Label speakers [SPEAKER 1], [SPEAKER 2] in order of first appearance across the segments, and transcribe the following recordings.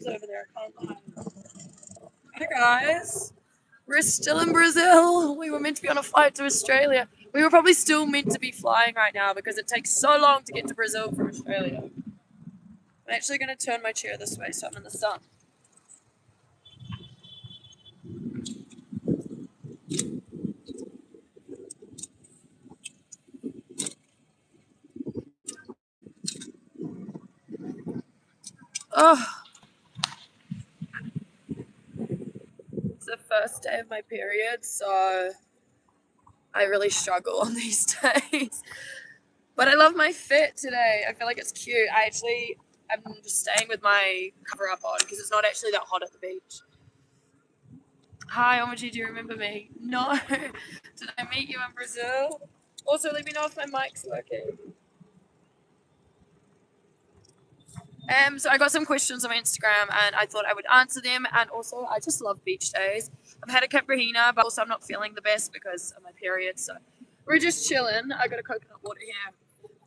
[SPEAKER 1] flames over there. I can't lie. Hi guys. We're still in Brazil. We were meant to be on a flight to Australia. We were probably still meant to be flying right now because it takes so long to get to Brazil from Australia. I'm actually going to turn my chair this way so I'm in the sun. Oh, it's the first day of my period, so I really struggle on these days. But I love my fit today. I feel like it's cute. I'm just staying with my cover up on because it's not actually that hot at the beach. Hi, Omaji, do you remember me? No. Did I meet you in Brazil? Also, let me know if my mic's working. So I got some questions on Instagram and I thought I would answer them. And also, I just love beach days. I've had a caprihina, but also I'm not feeling the best because of my period. So we're just chilling. I got a coconut water here.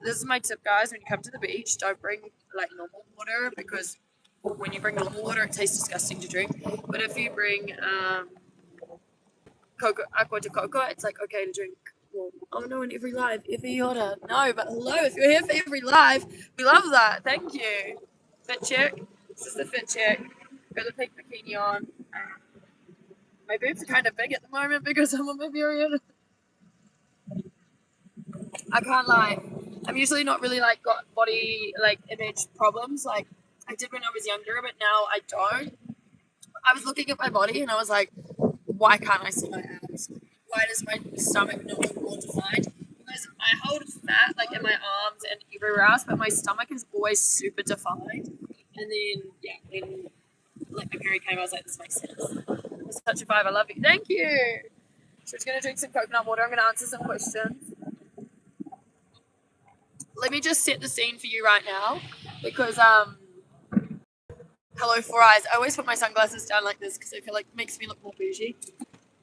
[SPEAKER 1] This is my tip, guys. When you come to the beach, don't bring like normal water because when you bring normal water, it tastes disgusting to drink. But if you bring aqua de coco, it's like okay to drink. Well, oh no, in every live, every order. No, but hello, if you're here for every live, we love that. Thank you. Fit check. This is the fit check. Got the pink bikini on. My boobs are kind of big at the moment because I'm on my period. I can't lie. I'm usually not really like got body like image problems. Like I did when I was younger, but now I don't. I was looking at my body and I was like, why can't I see my abs? Why does my stomach not look more defined? Because I hold fat like in my arms and everywhere else, but my stomach is always super defined. And then when like my period came, I was like, this makes sense. It's such a vibe. I love you. Thank you. So I'm gonna drink some coconut water. I'm gonna answer some questions. Let me just set the scene for you right now because hello, Four Eyes. I always put my sunglasses down like this because I feel like it makes me look more bougie.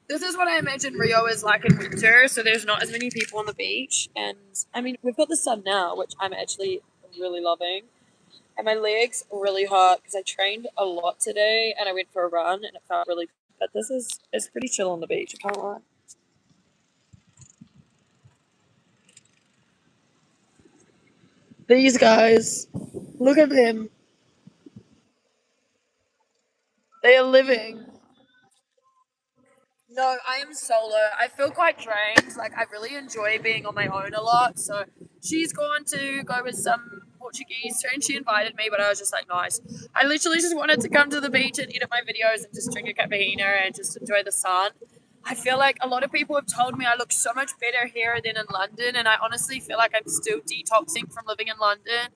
[SPEAKER 1] This is what I imagine Rio is like in winter, so there's not as many people on the beach. And I mean, we've got the sun now, which I'm actually really loving. And my legs are really hot because I trained a lot today and I went for a run and it felt really good. But it's pretty chill on the beach, I can't lie. These guys, look at them. They are living. No, I am solo. I feel quite drained. Like I really enjoy being on my own a lot. So she's gone to go with some Portuguese and she invited me, but I was just like, nice. I literally just wanted to come to the beach and edit my videos and just drink a cappuccino and just enjoy the sun. I feel like a lot of people have told me I look so much better here than in London, and I honestly feel like I'm still detoxing from living in London.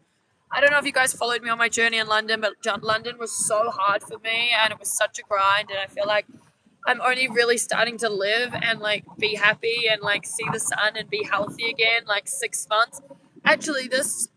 [SPEAKER 1] I don't know if you guys followed me on my journey in London, but London was so hard for me and it was such a grind, and I feel like I'm only really starting to live and like be happy and like see the sun and be healthy again like 6 months. Actually,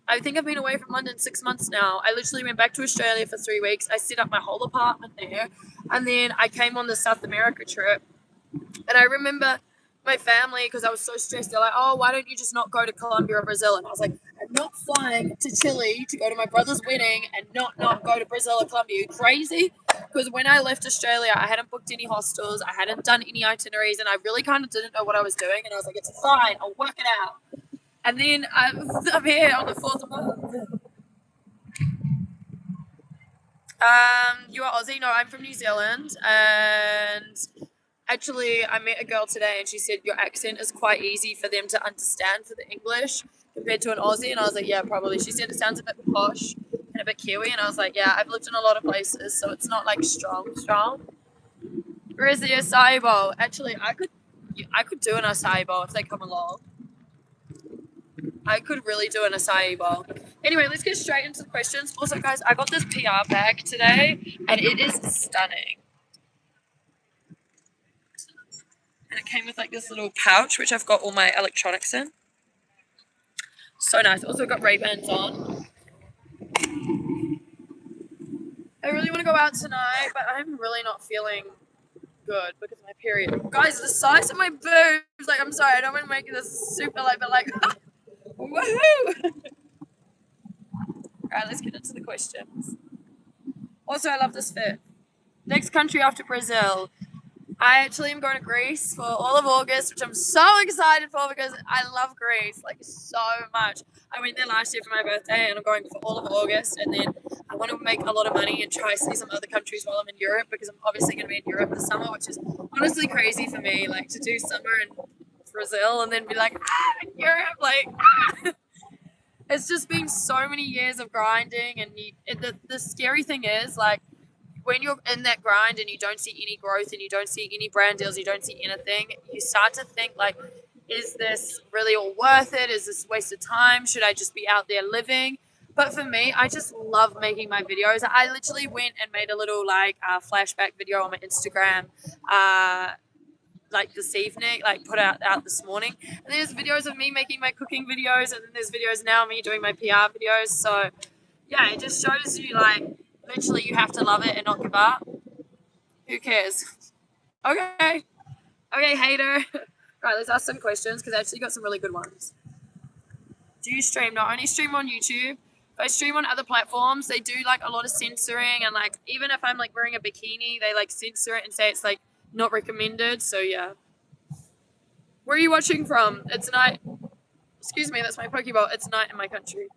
[SPEAKER 1] I think I've been away from London 6 months now. I literally went back to Australia for 3 weeks. I set up my whole apartment there, and then I came on the South America trip. And I remember my family, because I was so stressed, they're like, oh, why don't you just not go to Colombia or Brazil? And I was like, I'm not flying to Chile to go to my brother's wedding and not go to Brazil or Colombia. Are you crazy? Because when I left Australia, I hadn't booked any hostels, I hadn't done any itineraries, and I really kind of didn't know what I was doing. And I was like, it's fine, I'll work it out. And then I'm here on the 4th of month. You are Aussie? No, I'm from New Zealand. And actually, I met a girl today and she said your accent is quite easy for them to understand for the English compared to an Aussie. And I was like, yeah, probably. She said it sounds a bit posh and a bit Kiwi. And I was like, yeah, I've lived in a lot of places, so it's not like strong. Where is the acai bowl? Actually, I could do an acai bowl if they come along. I could really do an acai bowl. Anyway, let's get straight into the questions. Also, guys, I got this PR bag today and it is stunning. And it came with like this little pouch, which I've got all my electronics in. So nice. Also got Ray-Bans on. I really want to go out tonight, but I'm really not feeling good because of my period. Guys, the size of my boobs, like, I'm sorry, I don't want to make this super light, but like, woohoo! Alright, let's get into the questions. Also, I love this fit. Next country after Brazil. I actually am going to Greece for all of August, which I'm so excited for because I love Greece like so much. I went there last year for my birthday and I'm going for all of August, and then I want to make a lot of money and try to see some other countries while I'm in Europe, because I'm obviously going to be in Europe this summer, which is honestly crazy for me, like to do summer in Brazil and then be like, in Europe, like, It's just been so many years of grinding, and the scary thing is, like, when you're in that grind and you don't see any growth and you don't see any brand deals, you don't see anything, you start to think like, is this really all worth it? Is this a waste of time? Should I just be out there living? But for me, I just love making my videos. I literally went and made a little like flashback video on my Instagram like this evening, like put out this morning. And there's videos of me making my cooking videos, and then there's videos now of me doing my PR videos. So yeah, it just shows you like literally you have to love it and not give up. Who cares? Okay, hater. Right, let's ask some questions because I actually got some really good ones. Do you stream? No, I only stream on YouTube. If I stream on other platforms, they do like a lot of censoring, and like even if I'm like wearing a bikini, they like censor it and say it's like not recommended. So yeah. Where are you watching from? It's night. Excuse me, that's my Pokeball. It's night in my country.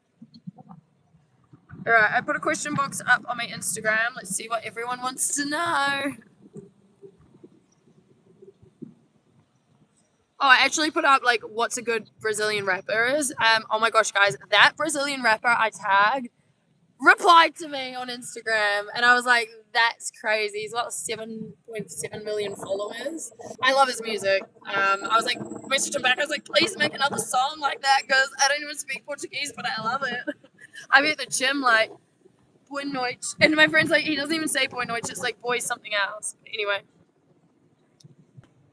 [SPEAKER 1] All right, I put a question box up on my Instagram. Let's see what everyone wants to know. Oh, I actually put up like what's a good Brazilian rapper is. Oh my gosh, guys, that Brazilian rapper I tagged replied to me on Instagram, and I was like, that's crazy. He's got 7.7 million followers. I love his music. I was like, messaged him back. I was like, please make another song like that because I don't even speak Portuguese, but I love it. I'm at the gym like, boa noite. And my friend's like, he doesn't even say boa noite, it's like boy something else. But anyway.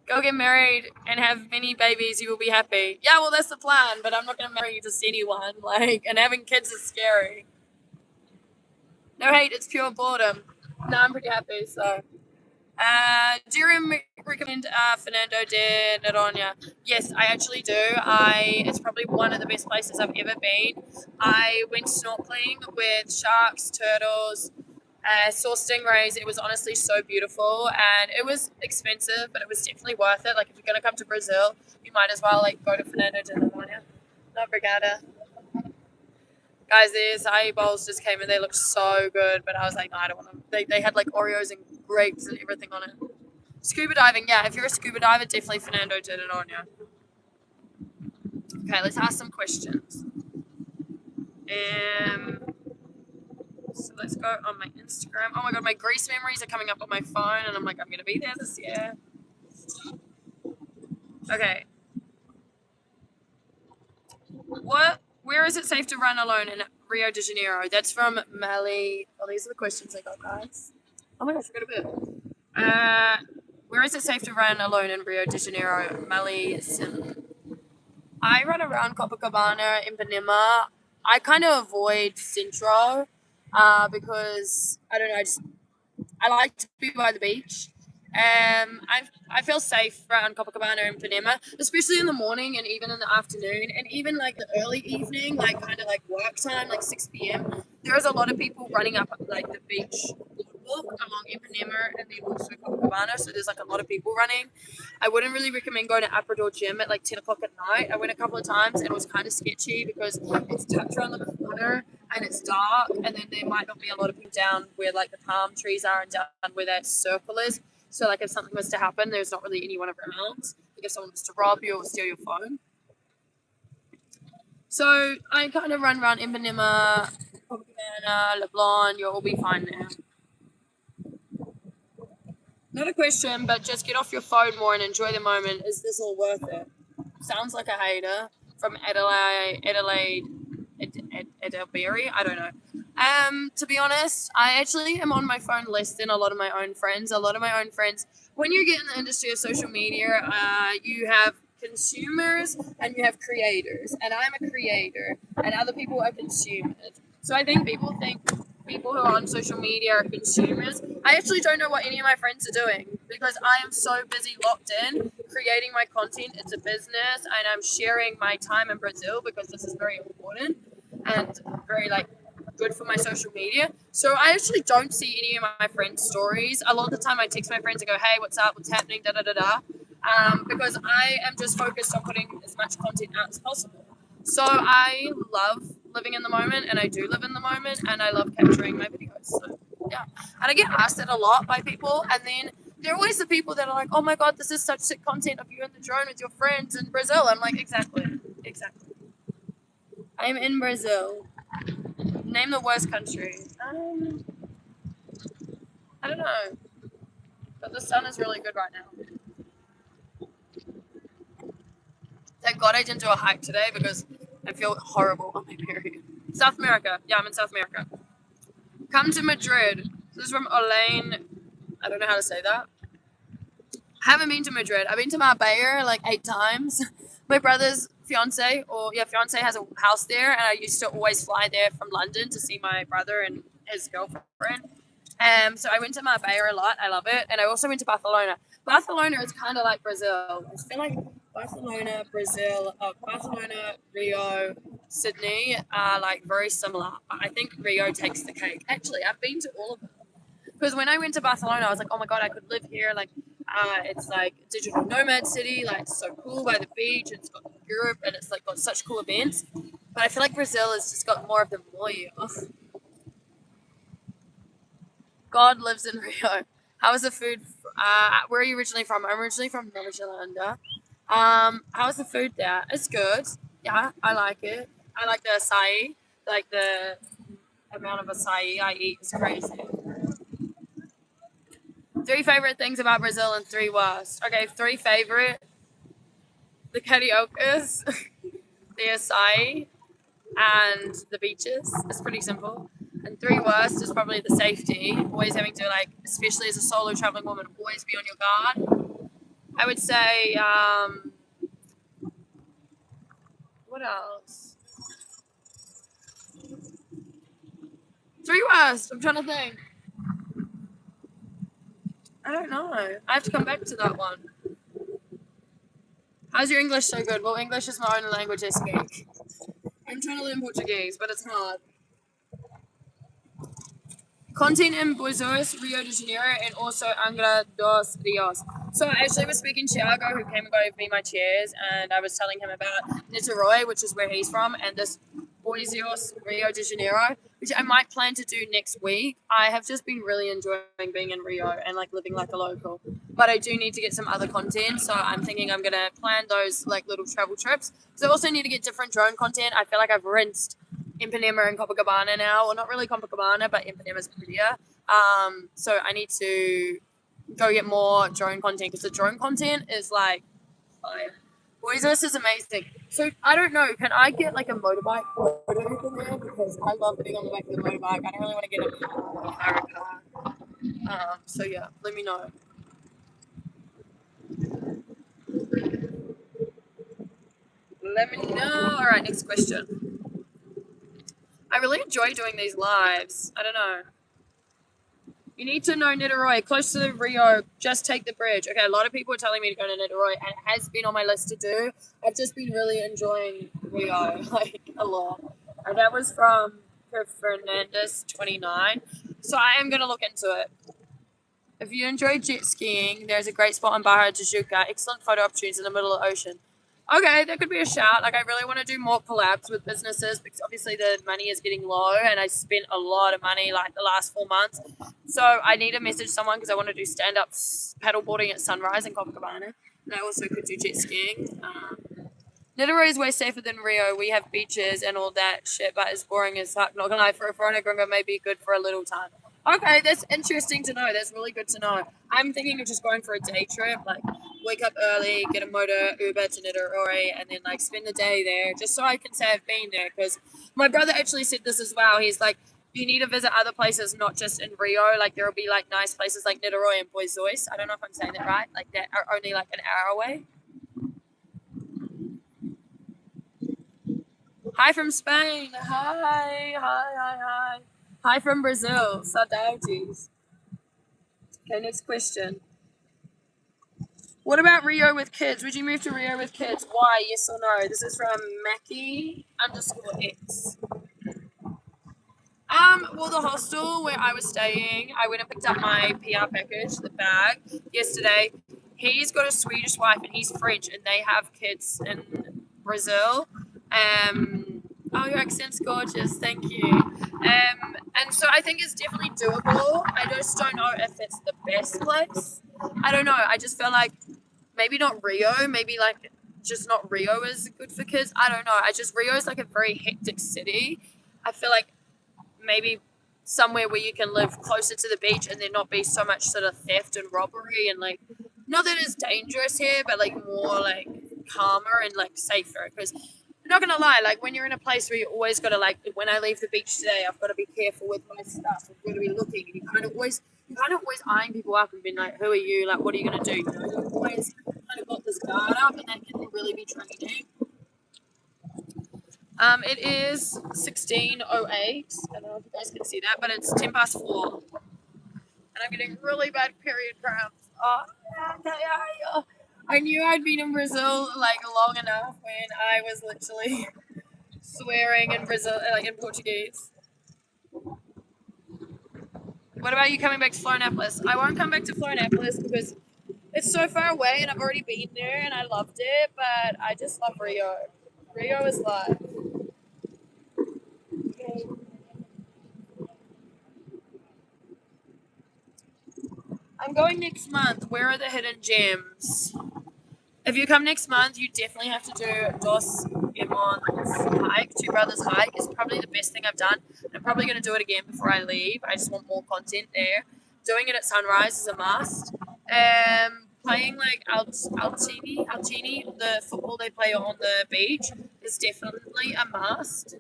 [SPEAKER 1] Go get married and have many babies, you will be happy. Yeah, well, that's the plan, but I'm not going to marry just anyone. Like, and having kids is scary. No hate, it's pure boredom. No, I'm pretty happy, so. Do you recommend Fernando de Noronha? Yes, I actually do. It's probably one of the best places I've ever been. I went snorkeling with sharks, turtles, saw stingrays. It was honestly so beautiful, and it was expensive, but it was definitely worth it. Like, if you're going to come to Brazil, you might as well like go to Fernando de Noronha. No, obrigada. Guys, the acai bowls just came and they looked so good, but I was like, no, I don't want them. They had like Oreos and grapes and everything on it. Scuba diving, yeah. If you're a scuba diver, definitely Fernando de Noronha. Okay, let's ask some questions. So let's go on my Instagram. Oh my god, my Greece memories are coming up on my phone, and I'm like, I'm gonna be there this year. Okay. Where is it safe to run alone in Rio de Janeiro? That's from Mali. Oh, these are the questions I got, guys. Oh my gosh, I got a bit. Where is it safe to run alone in Rio de Janeiro? Mali. I run around Copacabana, Ipanema. I kind of avoid Centro because I don't know. I like to be by the beach. I feel safe around Copacabana and Ipanema, especially in the morning and even in the afternoon and even like the early evening, like kind of like work time, like 6 p.m. There is a lot of people running up like the beach walk along Ipanema and then also Copacabana, so there's like a lot of people running. I wouldn't really recommend going to Aprador Gym at like 10 o'clock at night. I went a couple of times and it was kind of sketchy because it's tucked around the corner and it's dark, and then there might not be a lot of people down where like the palm trees are and down where that circle is. So like if something was to happen, there's not really anyone around. Like if someone was to rob you or steal your phone. So I kind of run around Ipanema, Copacabana, Leblon. You'll all be fine there. Not a question, but just get off your phone more and enjoy the moment. Is this all worth it? Sounds like a hater from Adelaide, I don't know. To be honest, I actually am on my phone less than a lot of my own friends. A lot of my own friends, when you get in the industry of social media, you have consumers and you have creators. And I'm a creator and other people are consumers. So I think people who are on social media are consumers. I actually don't know what any of my friends are doing because I am so busy locked in creating my content. It's a business and I'm sharing my time in Brazil because this is very important and very like good for my social media. So I actually don't see any of my friends' stories. A lot of the time I text my friends and go, hey, what's up? What's happening? Da da da da. Because I am just focused on putting as much content out as possible. So I love living in the moment, and I do live in the moment, and I love capturing my videos. So yeah, and I get asked that a lot by people, and then they're always the people that are like, oh my god, this is such sick content of you in the drone with your friends in Brazil. I'm like, exactly. I'm in Brazil. Name the worst country. I don't know, but the sun is really good right now. Thank God I didn't do a hike today because I feel horrible on my period. South America. Yeah, I'm in South America. Come to Madrid. This is from Elaine. I don't know how to say that. I haven't been to Madrid. I've been to Marbella like 8 times. My brother's fiance has a house there, and I used to always fly there from London to see my brother and his girlfriend. So I went to Marbella a lot. I love it. And I also went to Barcelona. Barcelona is kind of like Brazil. I feel like Barcelona, Rio, Sydney are like very similar. But I think Rio takes the cake. Actually, I've been to all of them. Because when I went to Barcelona, I was like, oh my God, I could live here. Like, it's like a digital nomad city. Like, it's so cool by the beach. It's got Europe, and it's like got such cool events. But I feel like Brazil has just got more of the moyo. God lives in Rio. How is the food? Where are you originally from? I'm originally from Nova Zelanda. How's the food there? It's good. Yeah, I like it. I like the acai. Like the amount of acai I eat is crazy. 3 favorite things about Brazil and 3 worst. Okay, 3 favorite. The karaoke's, the acai, and the beaches. It's pretty simple. And 3 worst is probably the safety. Always having to, like, especially as a solo traveling woman, always be on your guard. I would say, what else? 3 worst. I'm trying to think. I don't know. I have to come back to that one. How's your English so good? Well, English is my only language I speak. I'm trying to learn Portuguese, but it's hard. Content in Buenos Rio de Janeiro, and also Angra dos Rios. So I actually was speaking to Thiago, who came and gave me my chairs, and I was telling him about Niterói, which is where he's from, and this Buenos Rio de Janeiro, which I might plan to do next week. I have just been really enjoying being in Rio and like living like a local, but I do need to get some other content, so I'm thinking I'm gonna plan those like little travel trips. So I also need to get different drone content. I feel like I've rinsed Ipanema and Copacabana now. Well, not really Copacabana, but Ipanema's prettier. So I need to go get more drone content because the drone content is like fire. Boisos is amazing. So I don't know. Can I get like a motorbike photo from there? Because I love being on the back of the motorbike. I don't really want to get a car. So yeah, let me know. Let me know. All right, next question. I really enjoy doing these lives. I don't know. You need to know Niterói, close to Rio. Just take the bridge. Okay, a lot of people are telling me to go to Niterói, and it has been on my list to do. I've just been really enjoying Rio, like a lot. And that was from Fernandez 29. So I am going to look into it. If you enjoy jet skiing, there's a great spot in Barra de Juca. Excellent photo opportunities in the middle of the ocean. Okay, that could be a shout. Like, I really want to do more collabs with businesses because obviously the money is getting low and I spent a lot of money like the last 4 months. So I need to message someone because I want to do stand-up paddleboarding at sunrise in Copacabana. And I also could do jet skiing. Niterói is way safer than Rio. We have beaches and all that shit, but it's boring as fuck. Not gonna lie, for a foreigner gringo, may be good for a little time. Okay, that's interesting to know. That's really good to know. I'm thinking of just going for a day trip, like wake up early, get a motor, Uber to Niterói, and then like spend the day there, just so I can say I've been there. Because my brother actually said this as well. He's like, you need to visit other places, not just in Rio. Like there will be like nice places like Niterói and Boisos. I don't know if I'm saying that right. Like that are only like an hour away. Hi from Spain. Hi. Hi from Brazil. Saudades. Okay, next question. What about Rio with kids? Would you move to Rio with kids? Why? Yes or no? This is from Mackie_X. Well, the hostel where I was staying, I went and picked up my PR package, the bag, yesterday. He's got a Swedish wife and he's French, and they have kids in Brazil. Oh, your accent's gorgeous. Thank you. And so I think it's definitely doable. I just don't know if it's the best place. I don't know. I just feel like maybe not Rio. Maybe like just not Rio is good for kids. I don't know. Rio is like a very hectic city. I feel like maybe somewhere where you can live closer to the beach and there not be so much sort of theft and robbery and like not that it's dangerous here, but like more like calmer and like safer. Because I'm not gonna lie, like when you're in a place where you always gotta like when I leave the beach today, I've got to be careful with my stuff. I've got to be looking, and you kind of always eyeing people up and being like, who are you? Like, what are you gonna do? You know, you always kind of got this guard up, and that can really be draining. It is 16:08. I don't know if you guys can see that, but it's 4:10. And I'm getting really bad period cramps. Oh, I knew I'd been in Brazil like long enough when I was literally swearing in Brazil, like in Portuguese. What about you coming back to Florianópolis? I won't come back to Florianópolis because it's so far away and I've already been there and I loved it, but I just love Rio. Rio is life. I'm going next month. Where are the hidden gems? If you come next month, you definitely have to do Dos Irmãos hike. Two Brothers hike is probably the best thing I've done. I'm probably going to do it again before I leave. I just want more content there. Doing it at sunrise is a must. Playing like Altini, the football they play on the beach, is definitely a must.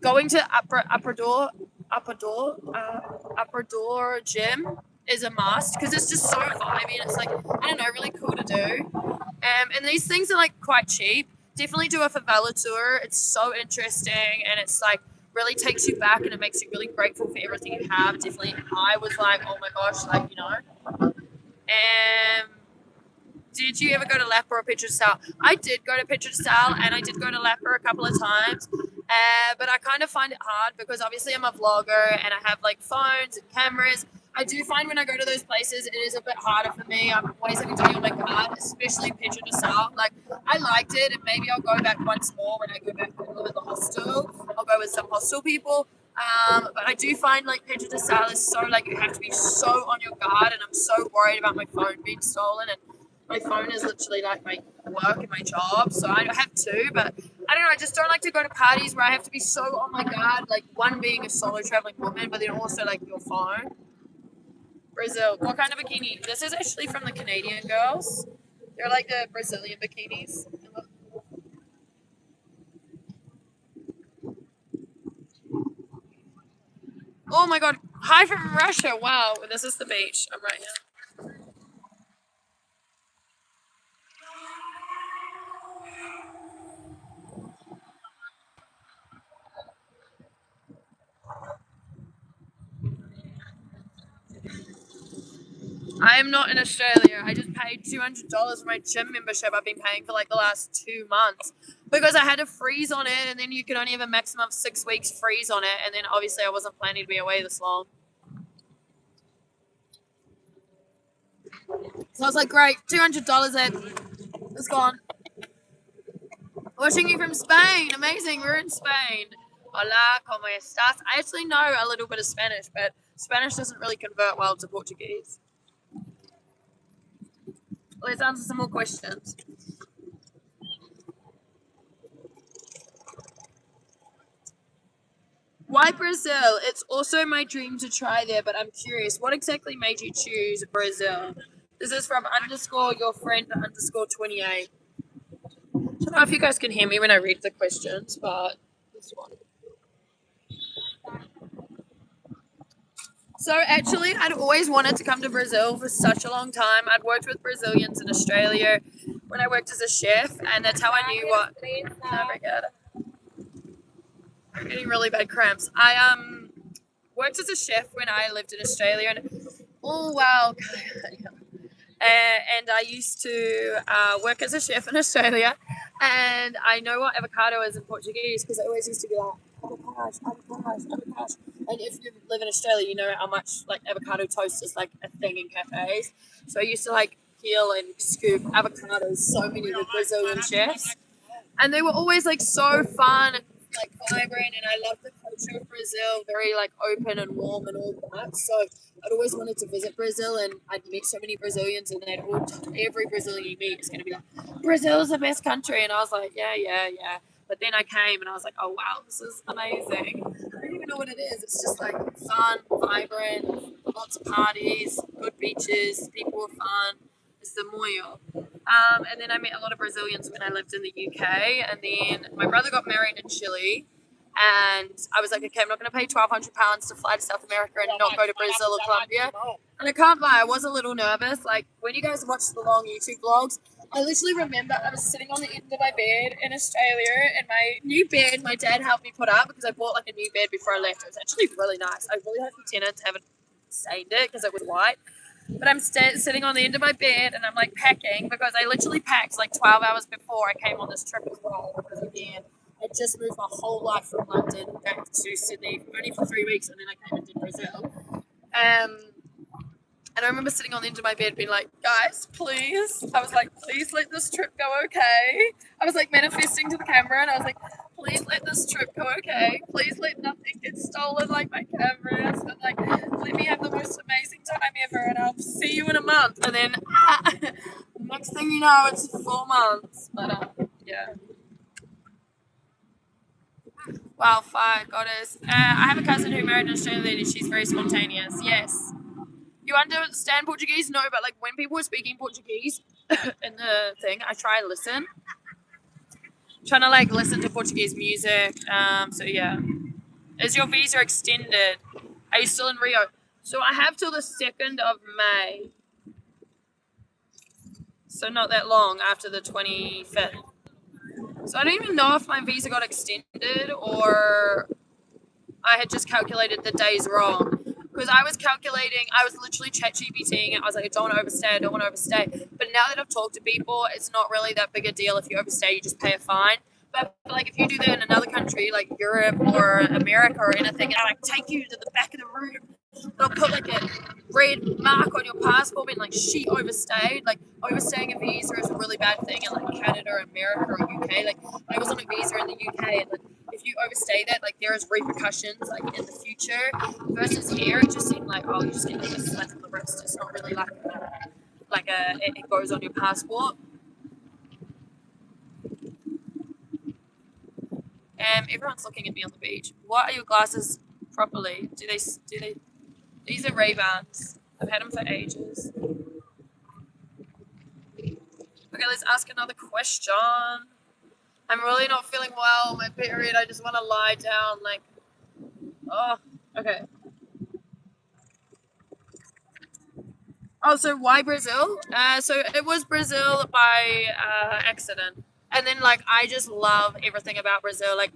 [SPEAKER 1] Going to Upper Door Gym is a must because it's just so vibey and it's like I don't know, really cool to do. And these things are like quite cheap. Definitely do a favela tour. It's so interesting and it's like really takes you back and it makes you really grateful for everything you have. Definitely, I was like, oh my gosh, like you know. Um, did you ever go to Lapa or Petra Sal? I did go to Petra Sal and I did go to Lapa a couple of times. But I kind of find it hard because obviously I'm a vlogger and I have like phones and cameras. I do find when I go to those places, it is a bit harder for me. I'm always having to be on my guard, especially Petra de Sal. Like, I liked it, and maybe I'll go back once more when I go back and live at the hostel. I'll go with some hostel people. But I do find like Petra de Sal is so like you have to be so on your guard, and I'm so worried about my phone being stolen. And my phone is literally like my work and my job, so I have two, but I don't know, I just don't like to go to parties where I have to be so on my guard, like one being a solo traveling woman, but then also like your phone. Brazil, what kind of bikini? This is actually from the Canadian girls. They're like the Brazilian bikinis. Oh my god, hi from Russia. Wow, this is the beach. I'm right here. I am not in Australia. I just paid $200 for my gym membership. I've been paying for like the last 2 months because I had a freeze on it, and then you could only have a maximum of 6 weeks freeze on it. And then obviously I wasn't planning to be away this long, so I was like, great, $200 in, it's gone. Watching you from Spain, amazing. We're in Spain. Hola, ¿cómo estás? I actually know a little bit of Spanish, but Spanish doesn't really convert well to Portuguese. Let's answer some more questions. Why Brazil? It's also my dream to try there, but I'm curious, what exactly made you choose Brazil? This is from underscore your friend underscore 28. I don't know if you guys can hear me when I read the questions, but this one. So actually, I'd always wanted to come to Brazil for such a long time. I'd worked with Brazilians in Australia when I worked as a chef, and that's how I knew what. No, I'm getting really bad cramps. I worked as a chef when I lived in Australia, and oh wow, and I used to work as a chef in Australia, and I know what avocado is in Portuguese because I always used to be like avocado, avocado, avocado. And if you live in Australia, you know how much like avocado toast is like a thing in cafes. So I used to like peel and scoop avocados, so many with Brazilian chefs. And they were always like so fun and like vibrant, and I loved the culture of Brazil, very like open and warm and all that. So I'd always wanted to visit Brazil, and I'd meet so many Brazilians, and they'd all every Brazilian you meet is going to be like, Brazil's the best country, and I was like, yeah, yeah, yeah. But then I came and I was like, oh wow, this is amazing. I don't even know what it is. It's just like fun, vibrant, lots of parties, good beaches, people are fun. It's the moyo. And then I met a lot of Brazilians when I lived in the UK. And then my brother got married in Chile. And I was like, okay, I'm not going to pay £1,200 to fly to South America and not go to Brazil or Colombia. And I can't lie, I was a little nervous. Like, when you guys watch the long YouTube vlogs, I literally remember I was sitting on the end of my bed in Australia, and my new bed, my dad helped me put up because I bought like a new bed before I left. It was actually really nice. I really hope the tenants haven't stained it because it was white. But I'm sitting on the end of my bed and I'm like packing because I literally packed like 12 hours before I came on this trip as well. Because again, I just moved my whole life from London back to Sydney only for 3 weeks, and then I came and did Brazil. And I remember sitting on the end of my bed being like, guys, please. I was like, please let this trip go okay. I was like manifesting to the camera, and I was like, please let this trip go okay. Please let nothing get stolen like my cameras. But like, let me have the most amazing time ever, and I'll see you in a month. And then next thing you know, it's 4 months. But yeah. Wow, fire, goddess. I have a cousin who married an Australian lady. She's very spontaneous. Yes. You understand Portuguese? No, but like when people were speaking Portuguese in the thing, I try to listen. Trying to like listen to Portuguese music. So yeah. Is your visa extended? Are you still in Rio? So I have till the 2nd of May. So not that long after the 25th. So I don't even know if my visa got extended or I had just calculated the days wrong. Because I was literally chat GPTing it. I was like, I don't want to overstay. But now that I've talked to people, it's not really that big a deal. If you overstay, you just pay a fine. But like if you do that in another country, like Europe or America or anything, and I like take you to the back of the room, they'll put like a red mark on your passport being like, she overstayed. Like overstaying a visa is a really bad thing in like Canada or America or UK. Like I was on a visa in the UK, and like if you overstay that, like there is repercussions like in the future. Versus here, it just seemed like, oh, you just get like a slap on the wrist. It's not really like it goes on your passport. Everyone's looking at me on the beach. What are your glasses properly? Do they? These are Ray-Bans. I've had them for ages. Okay, let's ask another question. I'm really not feeling well. My period. I just want to lie down. Like, oh, okay. Oh, so why Brazil? So it was Brazil by accident. And then, like, I just love everything about Brazil. Like,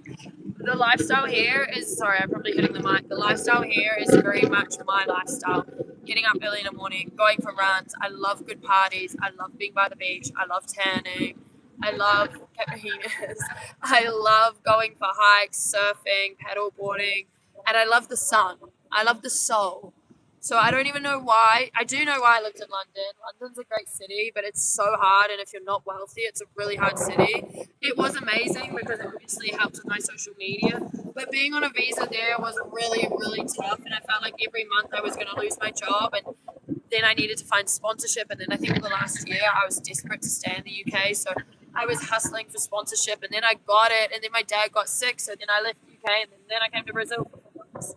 [SPEAKER 1] the lifestyle here is, sorry, I'm probably hitting the mic. The lifestyle here is very much my lifestyle. Getting up early in the morning, going for runs. I love good parties. I love being by the beach. I love tanning. I love caipirinhas. I love going for hikes, surfing, paddleboarding. And I love the sun. I love the soul. So I don't even know why. I do know why I lived in London. London's a great city, but it's so hard. And if you're not wealthy, it's a really hard city. It was amazing because it obviously helped with my social media. But being on a visa there was really, really tough. And I felt like every month I was going to lose my job. And then I needed to find sponsorship. And then I think for the last year, I was desperate to stay in the UK. So I was hustling for sponsorship. And then I got it. And then my dad got sick. So then I left the UK. And then I came to Brazil for 4 months.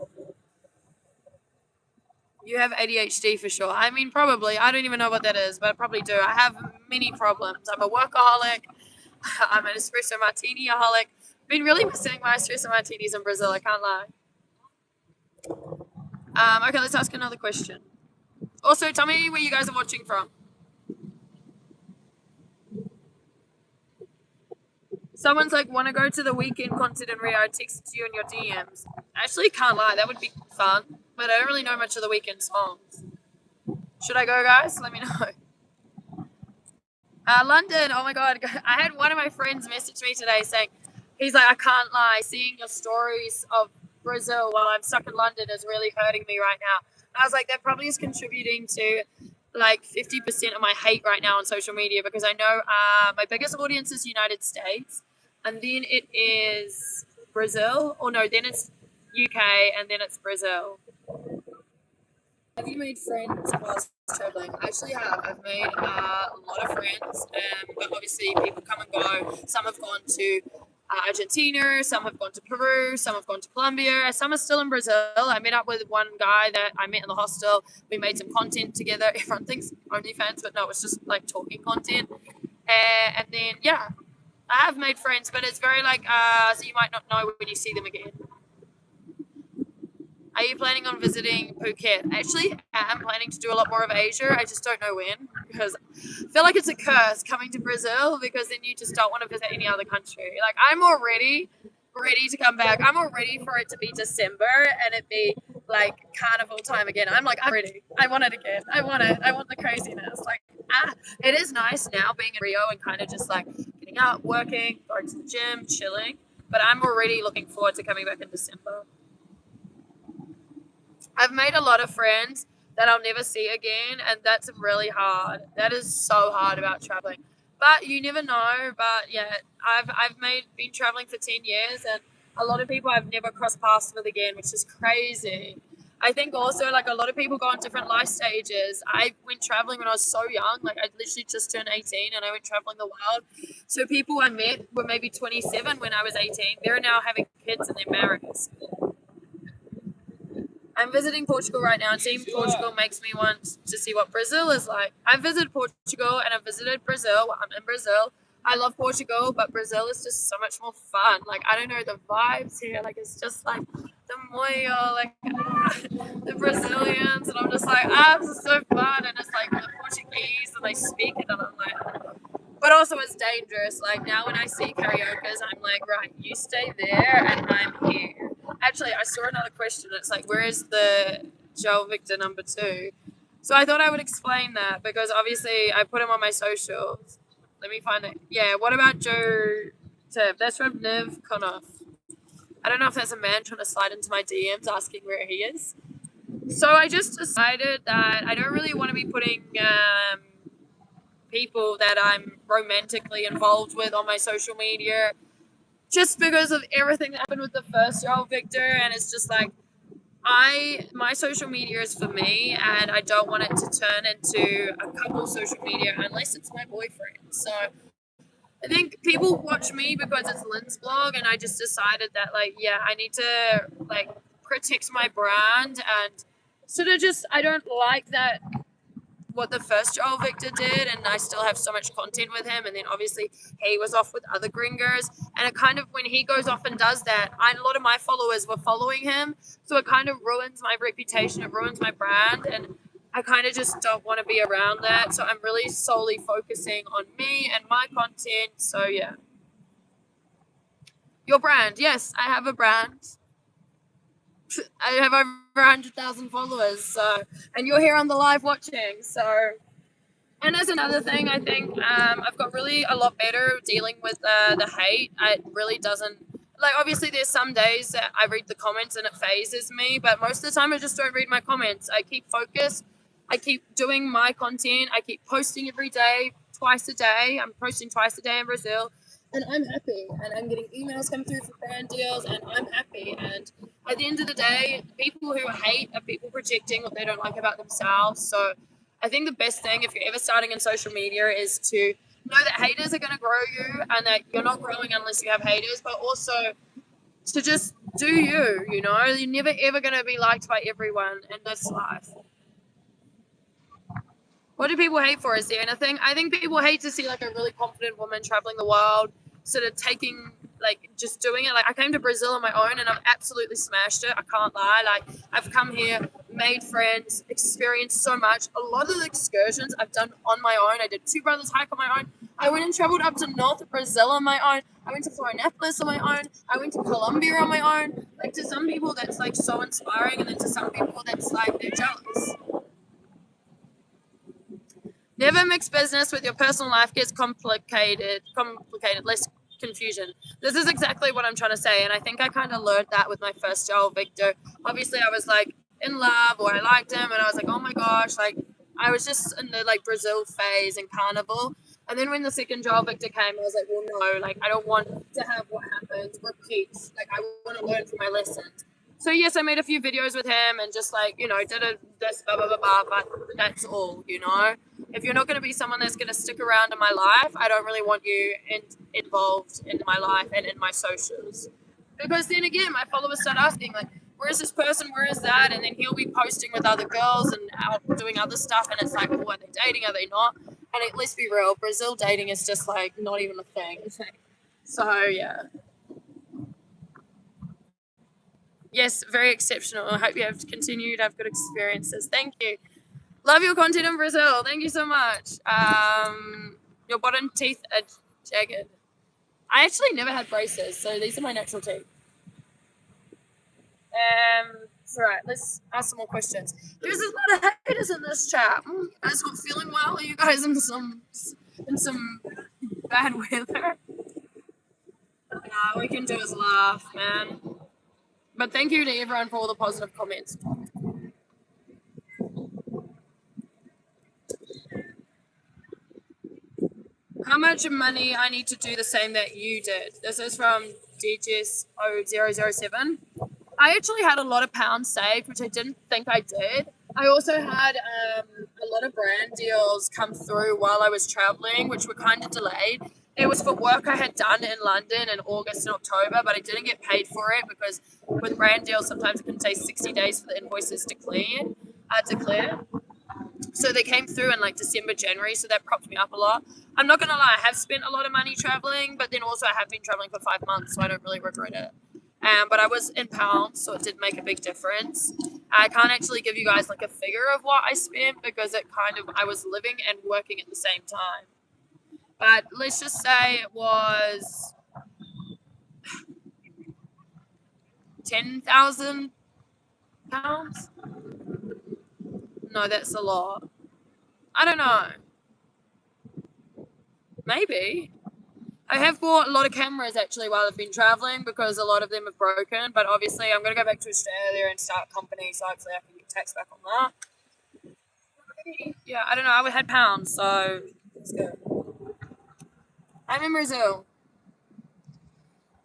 [SPEAKER 1] You have ADHD for sure. I mean, probably. I don't even know what that is, but I probably do. I have many problems. I'm a workaholic. I'm an espresso martini-aholic. Been really missing my espresso martinis in Brazil. I can't lie. Okay, let's ask another question. Also, tell me where you guys are watching from. Someone's like, want to go to the weekend concert in Rio? I texted you in your DMs. I actually can't lie. That would be fun, but I don't really know much of the weekend songs. Should I go, guys? Let me know. London. Oh my God. I had one of my friends message me today saying, he's like, I can't lie. Seeing your stories of Brazil while I'm stuck in London is really hurting me right now. And I was like, that probably is contributing to like 50% of my hate right now on social media, because I know my biggest audience is United States, and then it is Brazil, or no, then it's UK, and then it's Brazil. Have you made friends whilst traveling? I actually have. I've made a lot of friends, but obviously people come and go. Some have gone to Argentina, some have gone to Peru, some have gone to Colombia, some are still in Brazil. I met up with one guy that I met in the hostel. We made some content together. Everyone thinks OnlyFans, but no, it's just like talking content. And then, yeah, I have made friends, but it's very like, so you might not know when you see them again. Are you planning on visiting Phuket? Actually, I'm planning to do a lot more of Asia. I just don't know when, because I feel like it's a curse coming to Brazil, because then you just don't want to visit any other country. Like, I'm already ready to come back. I'm all ready for it to be December and it be like carnival time again. I'm ready. I want it again. I want it. I want the craziness. Like, it is nice now being in Rio and kind of just like getting out, working, going to the gym, chilling. But I'm already looking forward to coming back in December. I've made a lot of friends that I'll never see again, and that's really hard. That is so hard about traveling. But you never know. But yeah, I've been traveling for 10 years, and a lot of people I've never crossed paths with again, which is crazy. I think also like a lot of people go on different life stages. I went traveling when I was so young, like I literally just turned 18 and I went traveling the world. So people I met were maybe 27 when I was 18. They're now having kids and they're married. I'm visiting Portugal right now, and seeing Portugal makes me want to see what Brazil is like. I've visited Portugal and I've visited Brazil. I'm in Brazil. I love Portugal, but Brazil is just so much more fun. Like, I don't know, the vibes here, like, it's just like the moyo, like, the Brazilians, and I'm just like, this is so fun. And it's like the Portuguese, and they speak it, and I'm like, but also it's dangerous. Like, now when I see karaoke's, I'm like, right, you stay there and I'm here. Actually, I saw another question. It's like, where is the Joel Victor number 2? So I thought I would explain that, because obviously I put him on my socials. Let me find it. Yeah, what about Joe Tip? That's from Niv Konoff. I don't know if there's a man trying to slide into my DMs asking where he is. So I just decided that I don't really want to be putting people that I'm romantically involved with on my social media, just because of everything that happened with the first Joel Victor. And it's just like, my social media is for me, and I don't want it to turn into a couple social media unless it's my boyfriend. So I think people watch me because it's linzblog, and I just decided that, like, yeah, I need to like protect my brand, and sort of just, I don't like that what the first Joel Victor did, and I still have so much content with him. And then obviously he was off with other gringos, and it kind of, when he goes off and does that, a lot of my followers were following him, so it kind of ruins my reputation, it ruins my brand, and I kind of just don't want to be around that. So I'm really solely focusing on me and my content. So yeah. Your brand. Yes, I have a brand. I have over 100,000 followers, so, and you're here on the live watching, so. And as another thing, I think I've got really a lot better dealing with the hate. It really doesn't, like, obviously there's some days that I read the comments and it phases me, but most of the time I just don't read my comments. I keep focused. I keep doing my content. I keep posting every day, twice a day. I'm posting twice a day in Brazil, and I'm happy. And I'm getting emails come through for brand deals, and I'm happy. And at the end of the day, people who hate are people projecting what they don't like about themselves. So I think the best thing, if you're ever starting in social media, is to know that haters are going to grow you, and that you're not growing unless you have haters, but also to just do you, you know? You're never ever going to be liked by everyone in this life. What do people hate for? Is there anything? I think people hate to see like a really confident woman traveling the world, sort of taking, like, just doing it. Like, I came to Brazil on my own and I've absolutely smashed it. I can't lie. Like, I've come here, made friends, experienced so much. A lot of the excursions I've done on my own. I did 2 Brothers hike on my own. I went and traveled up to North Brazil on my own. I went to Florianopolis on my own. I went to Colombia on my own. Like, to some people that's like so inspiring, and then to some people that's like they're jealous. Never mix business with your personal life. Gets complicated. Let's confusion. This is exactly what I'm trying to say, and I think I kind of learned that with my first Joel Victor. Obviously, I was like in love, or I liked him, and I was like, oh my gosh, like I was just in the like Brazil phase and carnival. And then when the second Joel Victor came, I was like, well, no, like I don't want to have what happened repeat. Like I want to learn from my lessons. So yes, I made a few videos with him and just like, you know, did this blah blah blah blah, but that's all, you know. If you're not going to be someone that's going to stick around in my life, I don't really want you involved in my life and in my socials. Because then again, my followers start asking like, where is this person? Where is that? And then he'll be posting with other girls and out doing other stuff, and it's like, well, are they dating? Are they not? And let's be real, Brazil dating is just like not even a thing. So yeah. Yes, very exceptional. I hope you have continued to have good experiences. Thank you. Love your content in Brazil. Thank you so much. Your bottom teeth are jagged. I actually never had braces, so these are my natural teeth. It's all right. Let's ask some more questions. There's a lot of haters in this chat. You guys not feeling well? Are you guys in some bad weather? All we can do is laugh, man. But thank you to everyone for all the positive comments. How much money I need to do the same that you did? This is from DGS0007. I actually had a lot of pounds saved, which I didn't think I did. I also had a lot of brand deals come through while I was traveling, which were kind of delayed. It was for work I had done in London in August and October, but I didn't get paid for it because with brand deals, sometimes it can take 60 days for the invoices to clear. So they came through in like December, January, so that propped me up a lot. I'm not going to lie, I have spent a lot of money traveling, but then also I have been traveling for 5 months, so I don't really regret it. But I was in pounds, so it did make a big difference. I can't actually give you guys like a figure of what I spent because I was living and working at the same time. But let's just say it was 10,000 pounds. No, that's a lot. I don't know. Maybe. I have bought a lot of cameras actually while I've been traveling because a lot of them have broken. But obviously, I'm going to go back to Australia and start a company, so hopefully I can get tax back on that. Yeah, I don't know. I had pounds, so let's go. I'm in Brazil.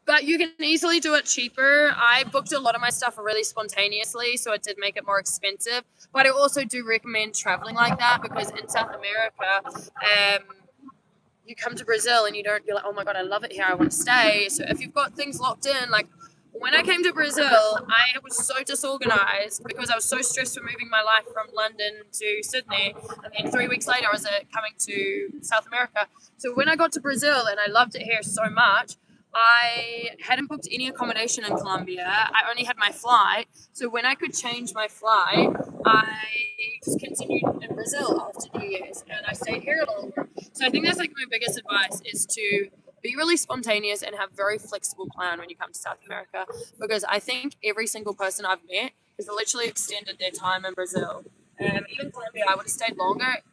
[SPEAKER 1] But you can easily do it cheaper. I booked a lot of my stuff really spontaneously, so it did make it more expensive. But I also do recommend traveling like that because in South America, you come to Brazil and you're like, oh my God, I love it here. I want to stay. So if you've got things locked in, like when I came to Brazil, I was so disorganized because I was so stressed for moving my life from London to Sydney. And then 3 weeks later, I was coming to South America. So when I got to Brazil and I loved it here so much, I hadn't booked any accommodation in Colombia. I only had my flight. So when I could change my flight, I just continued in Brazil after New Year's and I stayed here longer. So I think that's like my biggest advice is to be really spontaneous and have very flexible plan when you come to South America because I think every single person I've met has literally extended their time in Brazil. Even Colombia, I would have stayed longer.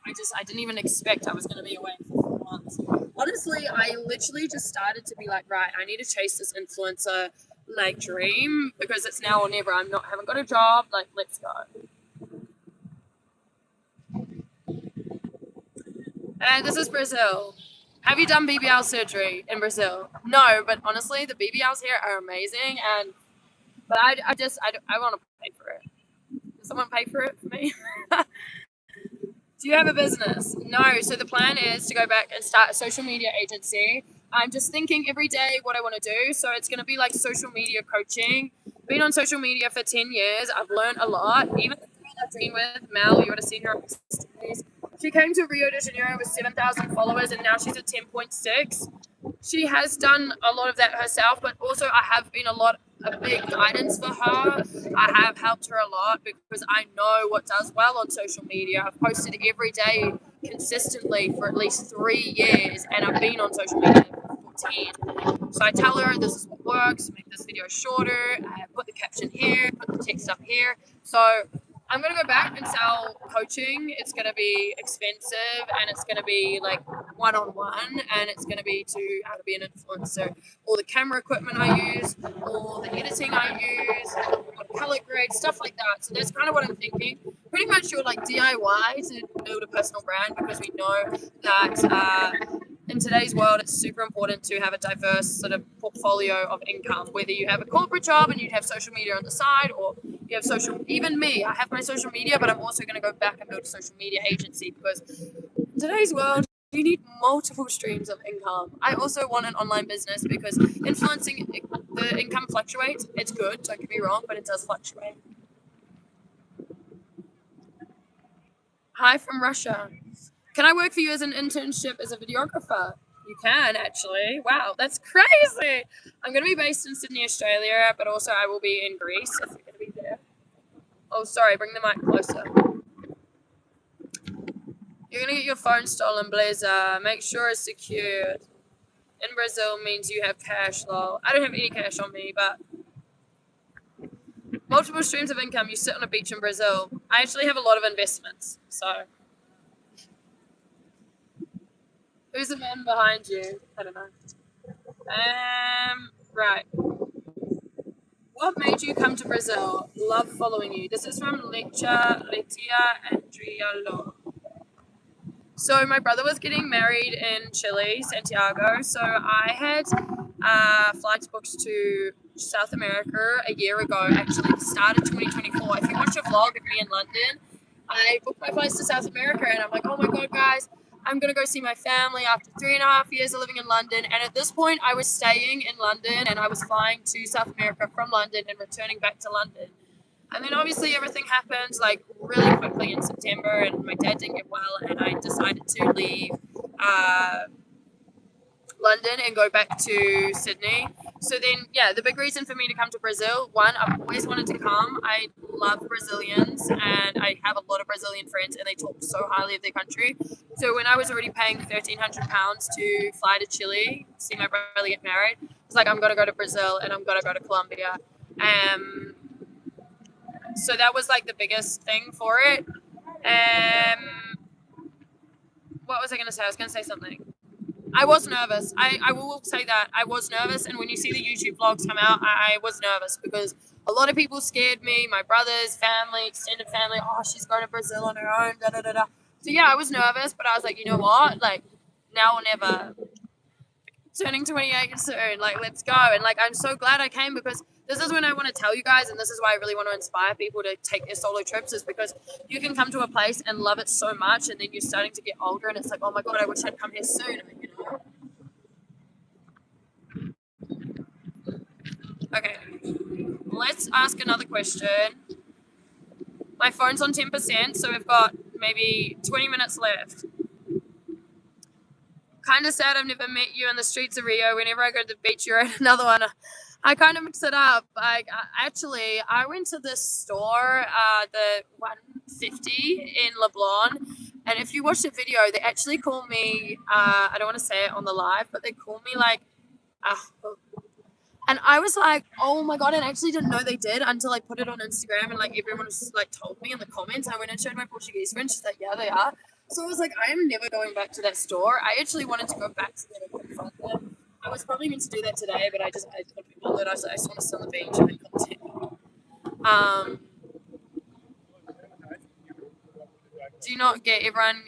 [SPEAKER 1] I didn't even expect I was going to be away for 4 months. Honestly, I literally just started to be like, right, I need to chase this influencer like dream because it's now or never. Haven't got a job. Like, let's go. And this is Brazil. Have you done BBL surgery in Brazil? No, but honestly, the BBLs here are amazing. But I want to pay for it. Does someone pay for it for me? Do you have a business? No. So the plan is to go back and start a social media agency. I'm just thinking every day what I want to do. So it's going to be like social media coaching. Been on social media for 10 years. I've learned a lot. Even the girl I've been with, Mel, you would have seen her on stories. She came to Rio de Janeiro with 7,000 followers and now she's at 10.6. She has done a lot of that herself, but also I have been a big guidance for her. I have helped her a lot because I know what does well on social media. I've posted every day consistently for at least 3 years and I've been on social media for 14. So I tell her this is what works, make this video shorter, put the caption here, put the text up here. So I'm going to go back and sell coaching. It's going to be expensive and it's going to be like one-on-one, and it's going to be to how to be an influencer. All the camera equipment I use, all the editing I use, what color grade, stuff like that. So that's kind of what I'm thinking. Pretty much your like DIY to build a personal brand, because we know that in today's world, it's super important to have a diverse sort of portfolio of income, whether you have a corporate job and you'd have social media on the side, or you have social, even me, I have my social media, but I'm also going to go back and build a social media agency, because in today's world, you need multiple streams of income. I also want an online business because influencing, the income fluctuates. It's good, don't get me wrong, but it does fluctuate. Hi from Russia. Can I work for you as an internship as a videographer? You can, actually. Wow, that's crazy. I'm going to be based in Sydney, Australia, but also I will be in Greece if you're going to be there. Oh, sorry, bring the mic closer. You're going to get your phone stolen, Blazer. Make sure it's secured. In Brazil means you have cash, lol. I don't have any cash on me, but multiple streams of income. You sit on a beach in Brazil. I actually have a lot of investments, so... Who's the man behind you? I don't know. Right. What made you come to Brazil? Love following you. This is from Letia Andrialo. So my brother was getting married in Chile, Santiago. So I had flights booked to South America a year ago, actually, the start of 2024. If you watch a vlog of me in London, I booked my flights to South America, and I'm like, oh my God, guys, I'm going to go see my family after 3.5 years of living in London. And at this point, I was staying in London, and I was flying to South America from London and returning back to London. And then obviously everything happened like really quickly in September, and my dad didn't get well, and I decided to leave London and go back to Sydney. So then, yeah, the big reason for me to come to Brazil, one, I've always wanted to come. I love Brazilians, and I have a lot of Brazilian friends, and they talk so highly of their country. So when I was already paying £1,300 to fly to Chile, see my brother get married, I was like, I'm going to go to Brazil, and I'm going to go to Colombia. So that was like the biggest thing for it. What was I going to say? I was going to say something. I was nervous. I will say that. I was nervous. And when you see the YouTube vlogs come out, I was nervous because a lot of people scared me. My brothers, family, extended family. Oh, she's going to Brazil on her own. Da, da, da, da. So yeah, I was nervous, but I was like, you know what? Like, now or never. Turning 28 soon. Like, let's go. And like, I'm so glad I came, because this is when I want to tell you guys, and this is why I really want to inspire people to take their solo trips, is because you can come to a place and love it so much, and then you're starting to get older, and it's like, oh my God, I wish I'd come here sooner, you know? Okay, let's ask another question. My phone's on 10%, so we've got maybe 20 minutes left. Kind of sad I've never met you in the streets of Rio. Whenever I go to the beach, you're at another one. I kind of mix it up. I went to this store, the 150 in Leblon, and if you watch the video, they actually call me, I don't want to say it on the live, but they call me like, and I was like, oh my God, and I actually didn't know they did until I put it on Instagram, and like everyone just like told me in the comments. I went and showed my Portuguese friend. She's like, yeah, they are. So I was like, I am never going back to that store. I actually wanted to go back to them and confront them. I was probably meant to do that today, but I couldn't be bothered. I just want to sit on the beach and then continue. Do you not get everyone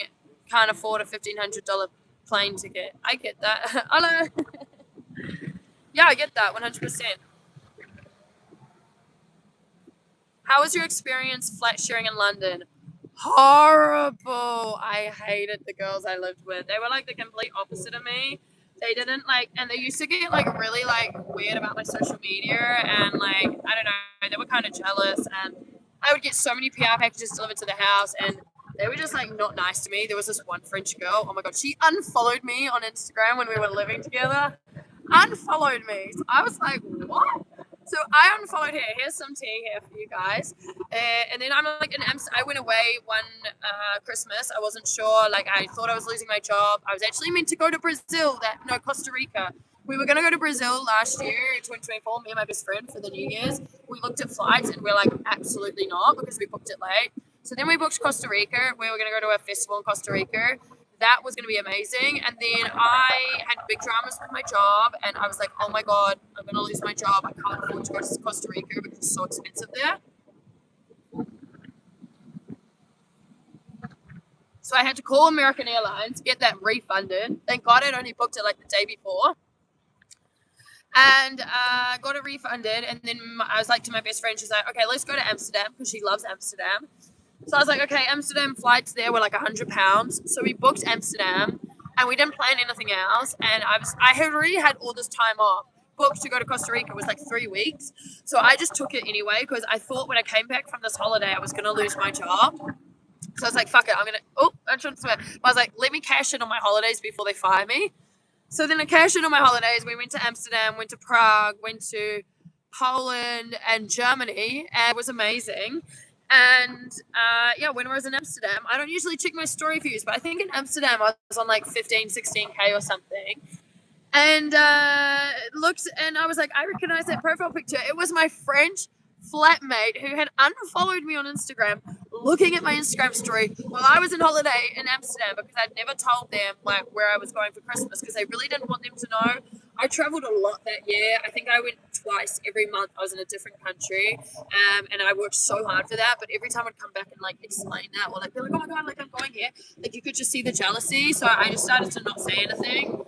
[SPEAKER 1] can't afford a $1,500 plane ticket? I get that. Hello. Yeah, I get that 100%. How was your experience flat sharing in London? Horrible. I hated the girls I lived with. They were like the complete opposite of me. They didn't like, and they used to get like really like weird about my social media, and like, I don't know, they were kind of jealous, and I would get so many PR packages delivered to the house, and they were just like not nice to me. There was this one French girl, oh my God, she unfollowed me on Instagram when we were living together. Unfollowed me. So I was like, what? So I unfollowed her. Here's some tea here for you guys. And then I'm like in Amsterdam. I went away one Christmas. I wasn't sure. Like, I thought I was losing my job. I was actually meant to go to Brazil. Costa Rica. We were going to go to Brazil last year in 2024, me and my best friend, for the New Year's. We looked at flights and we're like, absolutely not, because we booked it late. So then we booked Costa Rica. We were going to go to a festival in Costa Rica. that was going to be amazing. And then I had big dramas with my job, and I was like, oh my God, I'm going to lose my job. I can't afford to go to Costa Rica because it's so expensive there. So I had to call American Airlines, get that refunded. Thank God I'd only booked it like the day before. And got it refunded. And then I was like to my best friend, she's like, okay, let's go to Amsterdam because she loves Amsterdam. So I was like, okay, Amsterdam flights there were like £100. So we booked Amsterdam and we didn't plan anything else. And I had already had all this time off booked to go to Costa Rica. It was like 3 weeks. So I just took it anyway because I thought when I came back from this holiday, I was going to lose my job. So I was like, fuck it, I shouldn't swear. But I was like, let me cash in on my holidays before they fire me. So then I cashed in on my holidays. We went to Amsterdam, went to Prague, went to Poland and Germany, and it was amazing. And when I was in Amsterdam, I don't usually check my story views, but I think in Amsterdam I was on like 15, 16K or something. And looked, and I was like, I recognize that profile picture. It was my French flatmate who had unfollowed me on Instagram, looking at my Instagram story while I was on holiday in Amsterdam because I'd never told them like where I was going for Christmas because they really didn't want them to know. I traveled a lot that year. I think I went twice. Every month I was in a different country, and I worked so hard for that. But every time I'd come back and like explain that or like be like, oh my God, like I'm going here, like you could just see the jealousy. So I just started to not say anything.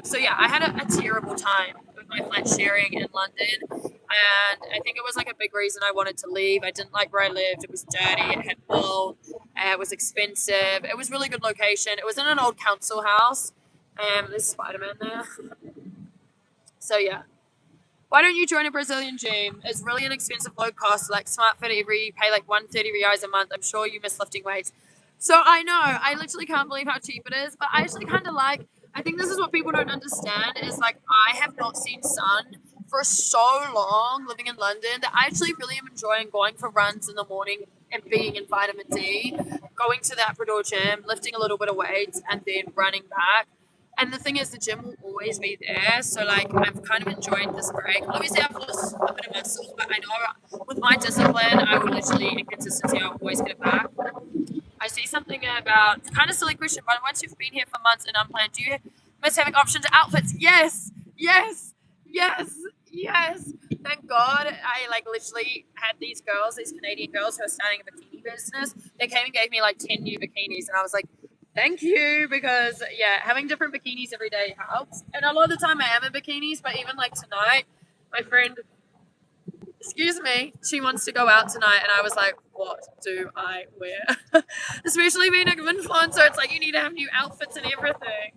[SPEAKER 1] So yeah, I had a terrible time with my flat sharing in London, and I think it was like a big reason I wanted to leave. I didn't like where I lived. It was dirty. It had mold. It was expensive. It was really good location. It was in an old council house. There's Spider-Man there. So yeah. Why don't you join a Brazilian gym? It's really inexpensive, low cost, like smart fit every, you pay like 130 reais a month. I'm sure you miss lifting weights. So I know, I literally can't believe how cheap it is, but I actually kind of like, I think this is what people don't understand is like, I have not seen sun for so long living in London that I actually really am enjoying going for runs in the morning and being in vitamin D, going to the Aprador gym, lifting a little bit of weights and then running back. And the thing is, the gym will always be there. So, like, I've kind of enjoyed this break. Obviously, I've lost a bit of muscle, but I know with my discipline, I will literally, in consistency, I'll always get it back. I see something about, it's kind of silly question, but once you've been here for months and unplanned, do you miss having options to outfits? Yes, yes, yes, yes. Thank God I, like, literally had these girls, these Canadian girls who are starting a bikini business. They came and gave me, like, 10 new bikinis, and I was like, thank you, because yeah, having different bikinis every day helps. And a lot of the time I am in bikinis, but even like tonight, my friend, excuse me, she wants to go out tonight, and I was like, what do I wear? Especially being an influencer, it's like you need to have new outfits and everything.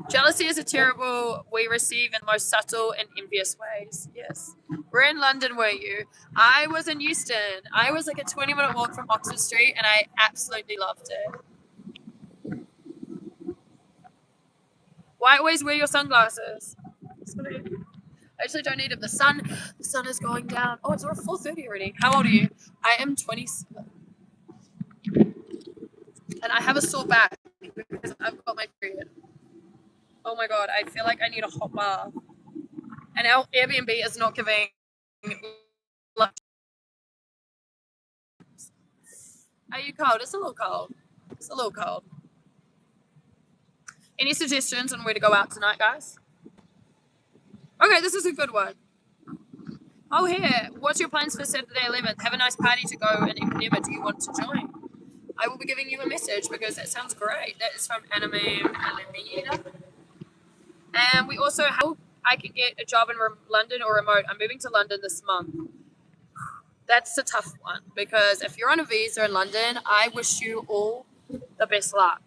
[SPEAKER 1] Jealousy is a terrible we receive in the most subtle and envious ways. Yes. Where in London were you? I was in Euston. I was like a 20-minute walk from Oxford Street, and I absolutely loved it. Why always wear your sunglasses? I actually don't need them. The sun is going down. Oh, it's 4:30 already. How old are you? I am 27. And I have a sore back because I've got my period. Oh my God, I feel like I need a hot bath. And our Airbnb is not giving lunch. Are you cold? It's a little cold. It's a little cold. Any suggestions on where to go out tonight, guys? Okay, this is a good one. Oh, here. What's your plans for Saturday 11th? Have a nice party to go in Ipanema. Do you want to join? I will be giving you a message because that sounds great. That is from Anime Alameda. And we also, how I can get a job in London or remote. I'm moving to London this month. That's a tough one because if you're on a visa in London, I wish you all the best luck.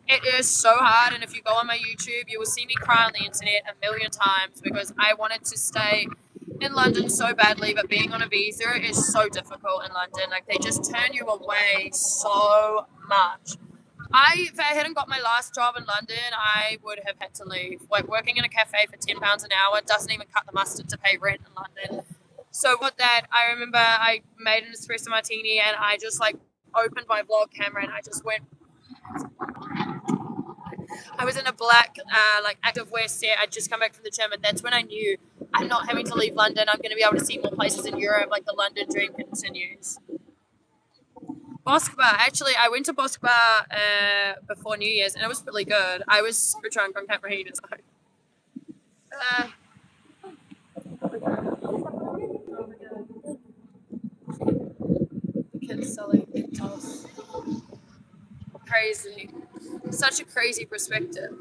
[SPEAKER 1] It is so hard, and if you go on my YouTube, you will see me cry on the internet a million times because I wanted to stay in London so badly, but being on a visa is so difficult in London. Like, they just turn you away so much. If I hadn't got my last job in London, I would have had to leave. Like, working in a cafe for £10 an hour doesn't even cut the mustard to pay rent in London. So with that, I remember I made an espresso martini, and I just like opened my vlog camera, and I just went. I was in a black like activewear set. I'd just come back from the gym, and that's when I knew I'm not having to leave London. I'm going to be able to see more places in Europe. Like, the London dream continues. Bosque actually, I went to Bosque before New Year's, and it was really good. I was super drunk on Camp Rahina, so. Kids selling big toss. Crazy. Such a crazy perspective.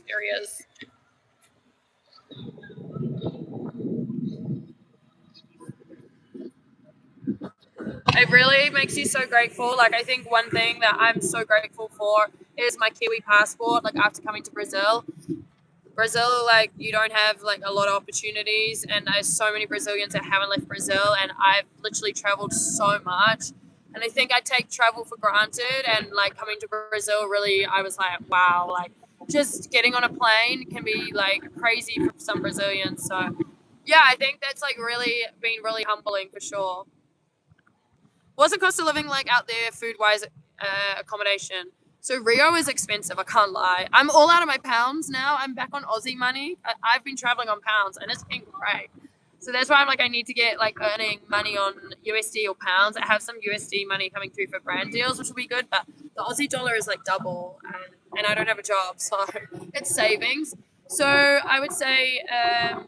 [SPEAKER 1] Areas. It really makes you so grateful. Like, I think one thing that I'm so grateful for is my Kiwi passport. Like, after coming to Brazil, like, you don't have like a lot of opportunities, and there's so many Brazilians that haven't left Brazil, and I've literally traveled so much. And I think I take travel for granted, and like coming to Brazil, really, I was like, wow, like just getting on a plane can be like crazy for some Brazilians. So yeah, I think that's like really been really humbling for sure. What's the cost of living like out there, food wise, accommodation? So Rio is expensive. I can't lie. I'm all out of my pounds now. I'm back on Aussie money. I've been traveling on pounds, and it's been great. So that's why I'm like, I need to get like earning money on USD or pounds. I have some USD money coming through for brand deals, which will be good. But the Aussie dollar is like double, and I don't have a job, so it's savings. So I would say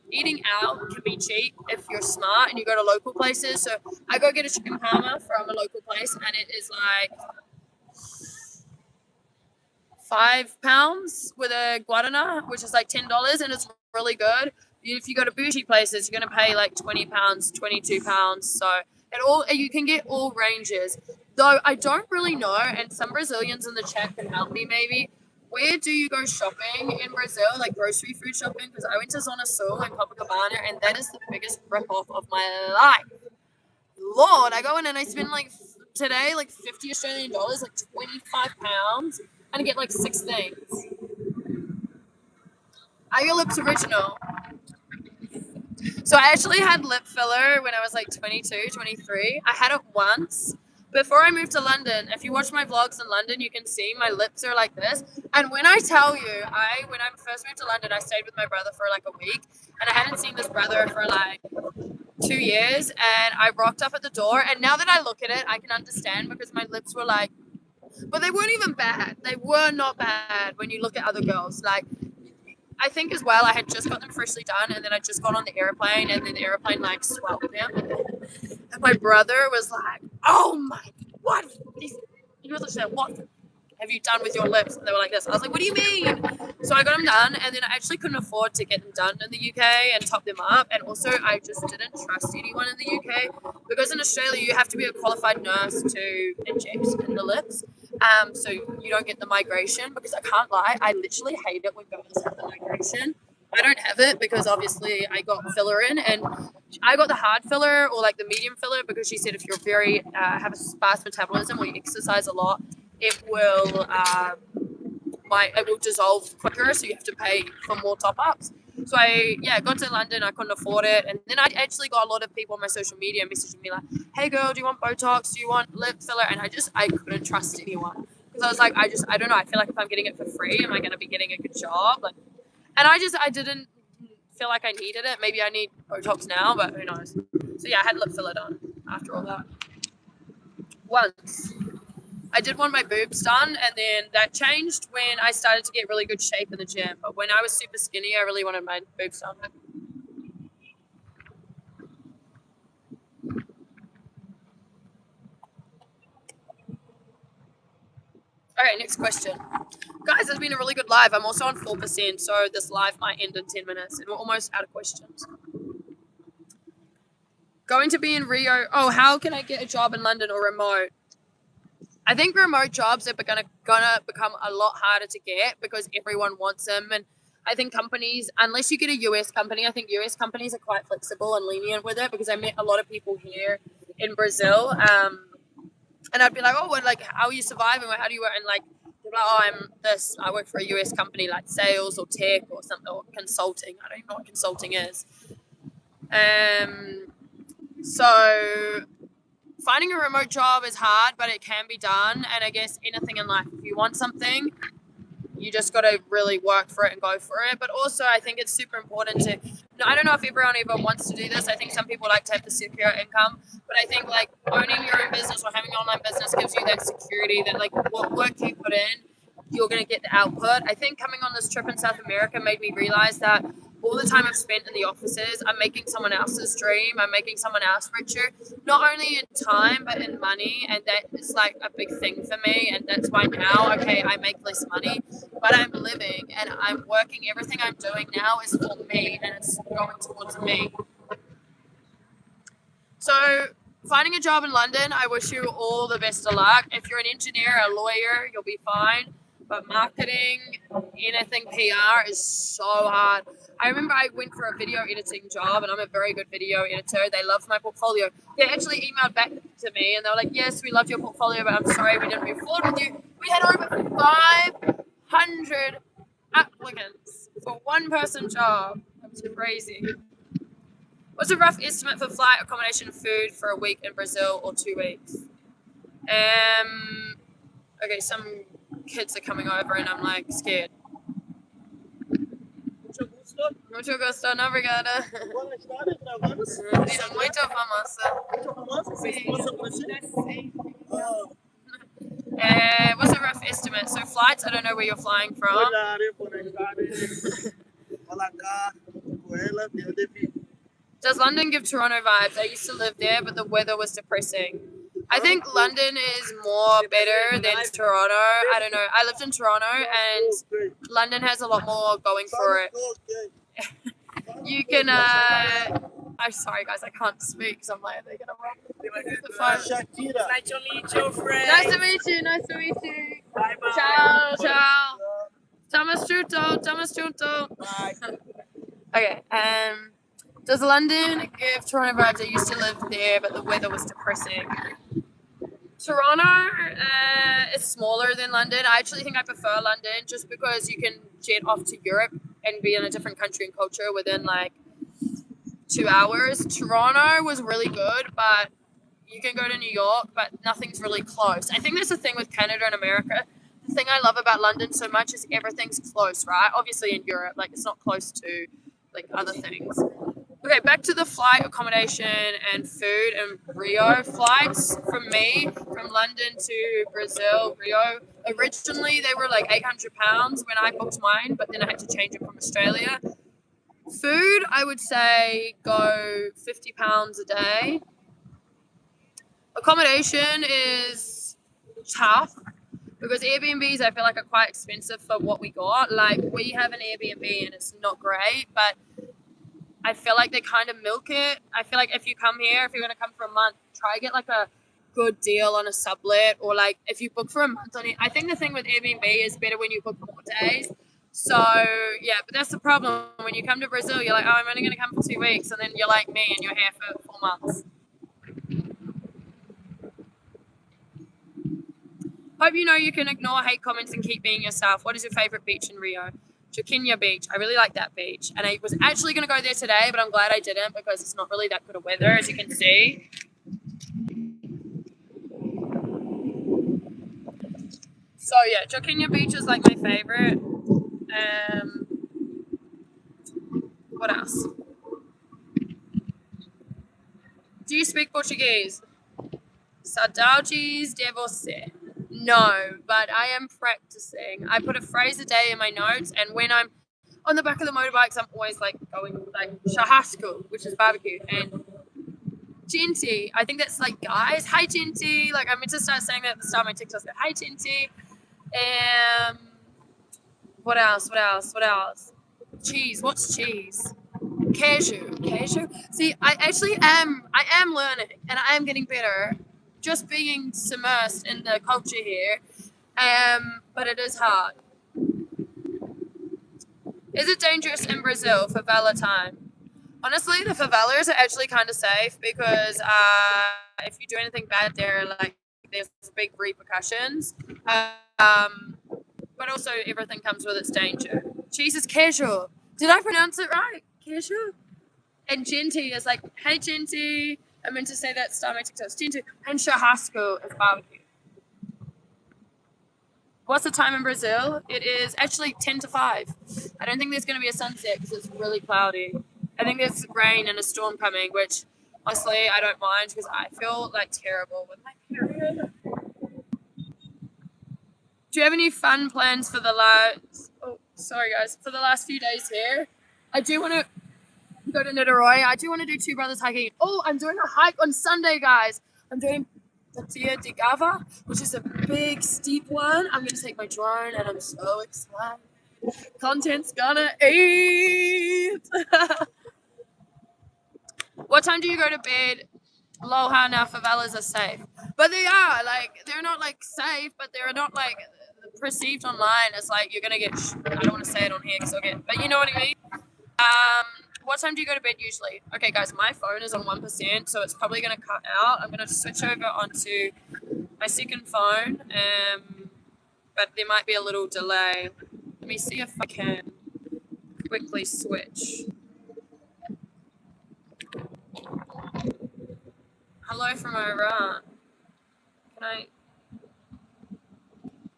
[SPEAKER 1] eating out can be cheap if you're smart and you go to local places. So I go get a chicken parma from a local place, and it is like £5 with a guarana, which is like $10, and it's really good. If you go to bougie places, you're gonna pay like £20, £22. So it all you can get all ranges. Though I don't really know, and some Brazilians in the chat can help me maybe. Where do you go shopping in Brazil, like grocery food shopping? Because I went to Zona Sul in Copacabana, and that is the biggest rip-off of my life. Lord, I go in and I spend like today like 50 Australian dollars, like £25, and I get like 6 things. Are your lips original? So I actually had lip filler when I was like 22, 23. I had it once. Before I moved to London, if you watch my vlogs in London, you can see my lips are like this. And when I tell you, when I first moved to London, I stayed with my brother for like a week, and I hadn't seen this brother for like 2 years, and I rocked up at the door, and now that I look at it, I can understand because my lips were like, but they weren't even bad. They were not bad when you look at other girls. Like, I think as well, I had just got them freshly done, and then I just got on the airplane, and then the airplane like swelled them. And my brother was like, "Oh my, what? He was like, what have you done with your lips?" And they were like this. I was like, "What do you mean?" So I got them done, and then I actually couldn't afford to get them done in the UK and top them up. And also, I just didn't trust anyone in the UK because in Australia you have to be a qualified nurse to inject in the lips. So you don't get the migration, because I can't lie, I literally hate it when girls have the migration. I don't have it because obviously I got filler in, and I got the hard filler or like the medium filler because she said if you're very have a sparse metabolism or you exercise a lot, it will it will dissolve quicker, so you have to pay for more top ups. So I got to London, I couldn't afford it, and then I actually got a lot of people on my social media messaging me like, "Hey girl, do you want Botox? Do you want lip filler?" And I couldn't trust anyone because I was like, I don't know. I feel like if I'm getting it for free, am I going to be getting a good job? Like, and I didn't feel like I needed it. Maybe I need Botox now, but who knows? So yeah, I had lip filler done after all that once. I did want my boobs done, and then that changed when I started to get really good shape in the gym. But when I was super skinny, I really wanted my boobs done. Okay, next question. Guys, it's been a really good live. I'm also on 4%, so this live might end in 10 minutes, and we're almost out of questions. Going to be in Rio. Oh, how can I get a job in London or remote? I think remote jobs are gonna become a lot harder to get because everyone wants them, and I think companies, unless you get a US company, I think US companies are quite flexible and lenient with it because I met a lot of people here in Brazil, and I'd be like, "Oh, what, like, how are you surviving? How do you work?" And like, they're like, "Oh, I work for a US company, like sales or tech or something or consulting." I don't even know what consulting is. So finding a remote job is hard, but it can be done. And I guess anything in life, if you want something, you just got to really work for it and go for it. But also, I think it's super important to. I don't know if everyone even wants to do this. I think some people like to have the secure income, but I think like owning your own business or having an online business gives you that security that like what work you put in, you're going to get the output. I think coming on this trip in South America made me realize that all the time I've spent in the offices, I'm making someone else's dream. I'm making someone else richer, not only in time, but in money. And that is like a big thing for me. And that's why now, okay, I make less money, but I'm living and I'm working. Everything I'm doing now is for me and it's going towards me. So finding a job in London, I wish you all the best of luck. If you're an engineer, a lawyer, you'll be fine. But marketing, anything PR is so hard. I remember I went for a video editing job and I'm a very good video editor. They loved my portfolio. They actually emailed back to me and they were like, yes, we loved your portfolio, but I'm sorry we didn't move forward with you. We had over 500 applicants for one person job. That was crazy. What's a rough estimate for flight, accommodation, food for a week in Brazil or 2 weeks? Okay, some kids are coming over and I'm like scared. Mucho gusto, no obrigada. Muito famosa. What's a rough estimate? So flights, I don't know where you're flying from. Does London give Toronto vibes? I used to live there, but the weather was depressing. I think London is more better than Toronto. I don't know. I lived in Toronto and London has a lot more going for it. You can, I'm sorry guys, I can't speak because I'm like, they're going to rob the phone.
[SPEAKER 2] Nice to meet you, friend.
[SPEAKER 1] Nice to meet you, nice to meet you.
[SPEAKER 2] Bye bye.
[SPEAKER 1] Ciao, ciao. Thomas Struto.
[SPEAKER 2] Bye.
[SPEAKER 1] Okay, does London give Toronto vibes? I used to live there, but the weather was depressing. Toronto is smaller than London. I actually think I prefer London just because you can jet off to Europe and be in a different country and culture within like 2 hours. Toronto was really good, but you can go to New York, but nothing's really close. I think that's the thing with Canada and America. The thing I love about London so much is everything's close, right? Obviously in Europe, like it's not close to like other things. Okay, back to the flight, accommodation, and food and Rio flights. From me, from London to Brazil, Rio. Originally, they were like £800 when I booked mine, but then I had to change it from Australia. Food, I would say go £50 a day. Accommodation is tough because Airbnbs, I feel like are quite expensive for what we got. Like we have an Airbnb and it's not great, but I feel like they kind of milk it. I feel like if you come here, if you're going to come for a month, try to get like a good deal on a sublet or like if you book for a month on it. I think the thing with Airbnb is better when you book more days. So yeah, but that's the problem. When you come to Brazil, you're like, oh, I'm only going to come for 2 weeks. And then you're like me and you're here for 4 months. Hope you know you can ignore hate comments and keep being yourself. What is your favorite beach in Rio? Joaquina Beach. I really like that beach. And I was actually going to go there today, but I'm glad I didn't because it's not really that good of weather, as you can see. So, yeah, Joaquina Beach is like my favorite. What else? Do you speak Portuguese? Saudades de você. No, but I am practicing. I put a phrase a day in my notes, and when I'm on the back of the motorbikes, I'm always like going like churrasco, which is barbecue, and gente. I think that's like guys. Hi, gente. Like I meant to start saying that at the start of my TikTok. Hi, gente. What else? Cheese. What's cheese? Cashew. See, I am learning, and I am getting better. Just being submersed in the culture here, but it is hard. Is it dangerous in Brazil favela time? Honestly, the favelas are actually kind of safe because if you do anything bad there, like there's big repercussions. But also everything comes with its danger. Cheese is casual. Did I pronounce it right? Casual? And gente is like, hey, gente. I meant to say that start my TikTok. Gente and churrasco is barbecue. What's the time in Brazil? It is actually 10 to 5. I don't think there's going to be a sunset because it's really cloudy. I think there's rain and a storm coming, which honestly I don't mind because I feel like terrible with my period. Do you have any fun plans for the last? Oh, sorry guys, for the last few days here. I do want to go to Niterói. I do want to do Two Brothers hiking. Oh, I'm doing a hike on Sunday, guys. I'm doing Tia de Gava, which is a big, steep one. I'm going to take my drone, and I'm so excited. Content's gonna eat. What time do you go to bed? Aloha, now favelas are safe. But they are, like, they're not, like, safe, but they're not, like, perceived online as, like, you're gonna get, I don't want to say it on here because I'll get, but you know what I mean? What time do you go to bed usually? Okay, guys, my phone is on 1%, so it's probably going to cut out. I'm going to switch over onto my second phone, but there might be a little delay. Let me see if I can quickly switch. Hello from Iran. Can I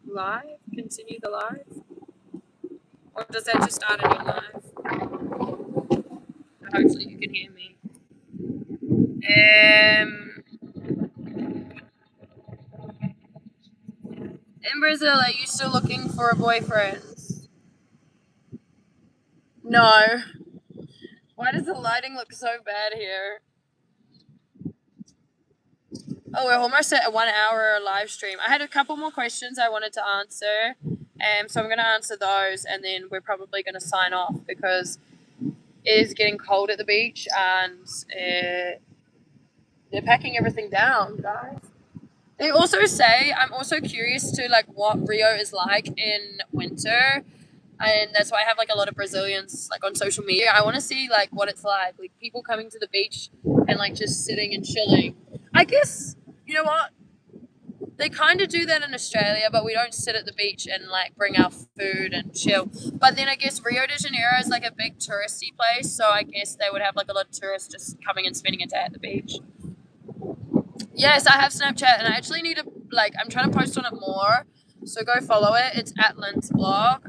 [SPEAKER 1] live? Continue the live? Or does that just start a new live? Hopefully you can hear me. In Brazil, are you still looking for a boyfriend? No. Why does the lighting look so bad here? Oh, we're almost at a 1 hour live stream. I had a couple more questions I wanted to answer. So I'm going to answer those and then we're probably going to sign off because it is getting cold at the beach and they're packing everything down, guys. They also say, I'm also curious to like what Rio is like in winter. And that's why I have like a lot of Brazilians like on social media. I want to see like what it's like people coming to the beach and like just sitting and chilling. I guess, you know what? They kind of do that in Australia, but we don't sit at the beach and like bring our food and chill. But then I guess Rio de Janeiro is like a big touristy place, so I guess they would have like a lot of tourists just coming and spending a day at the beach. Yes, I have Snapchat, and I actually need to like I'm trying to post on it more. So go follow it. It's at linzblog.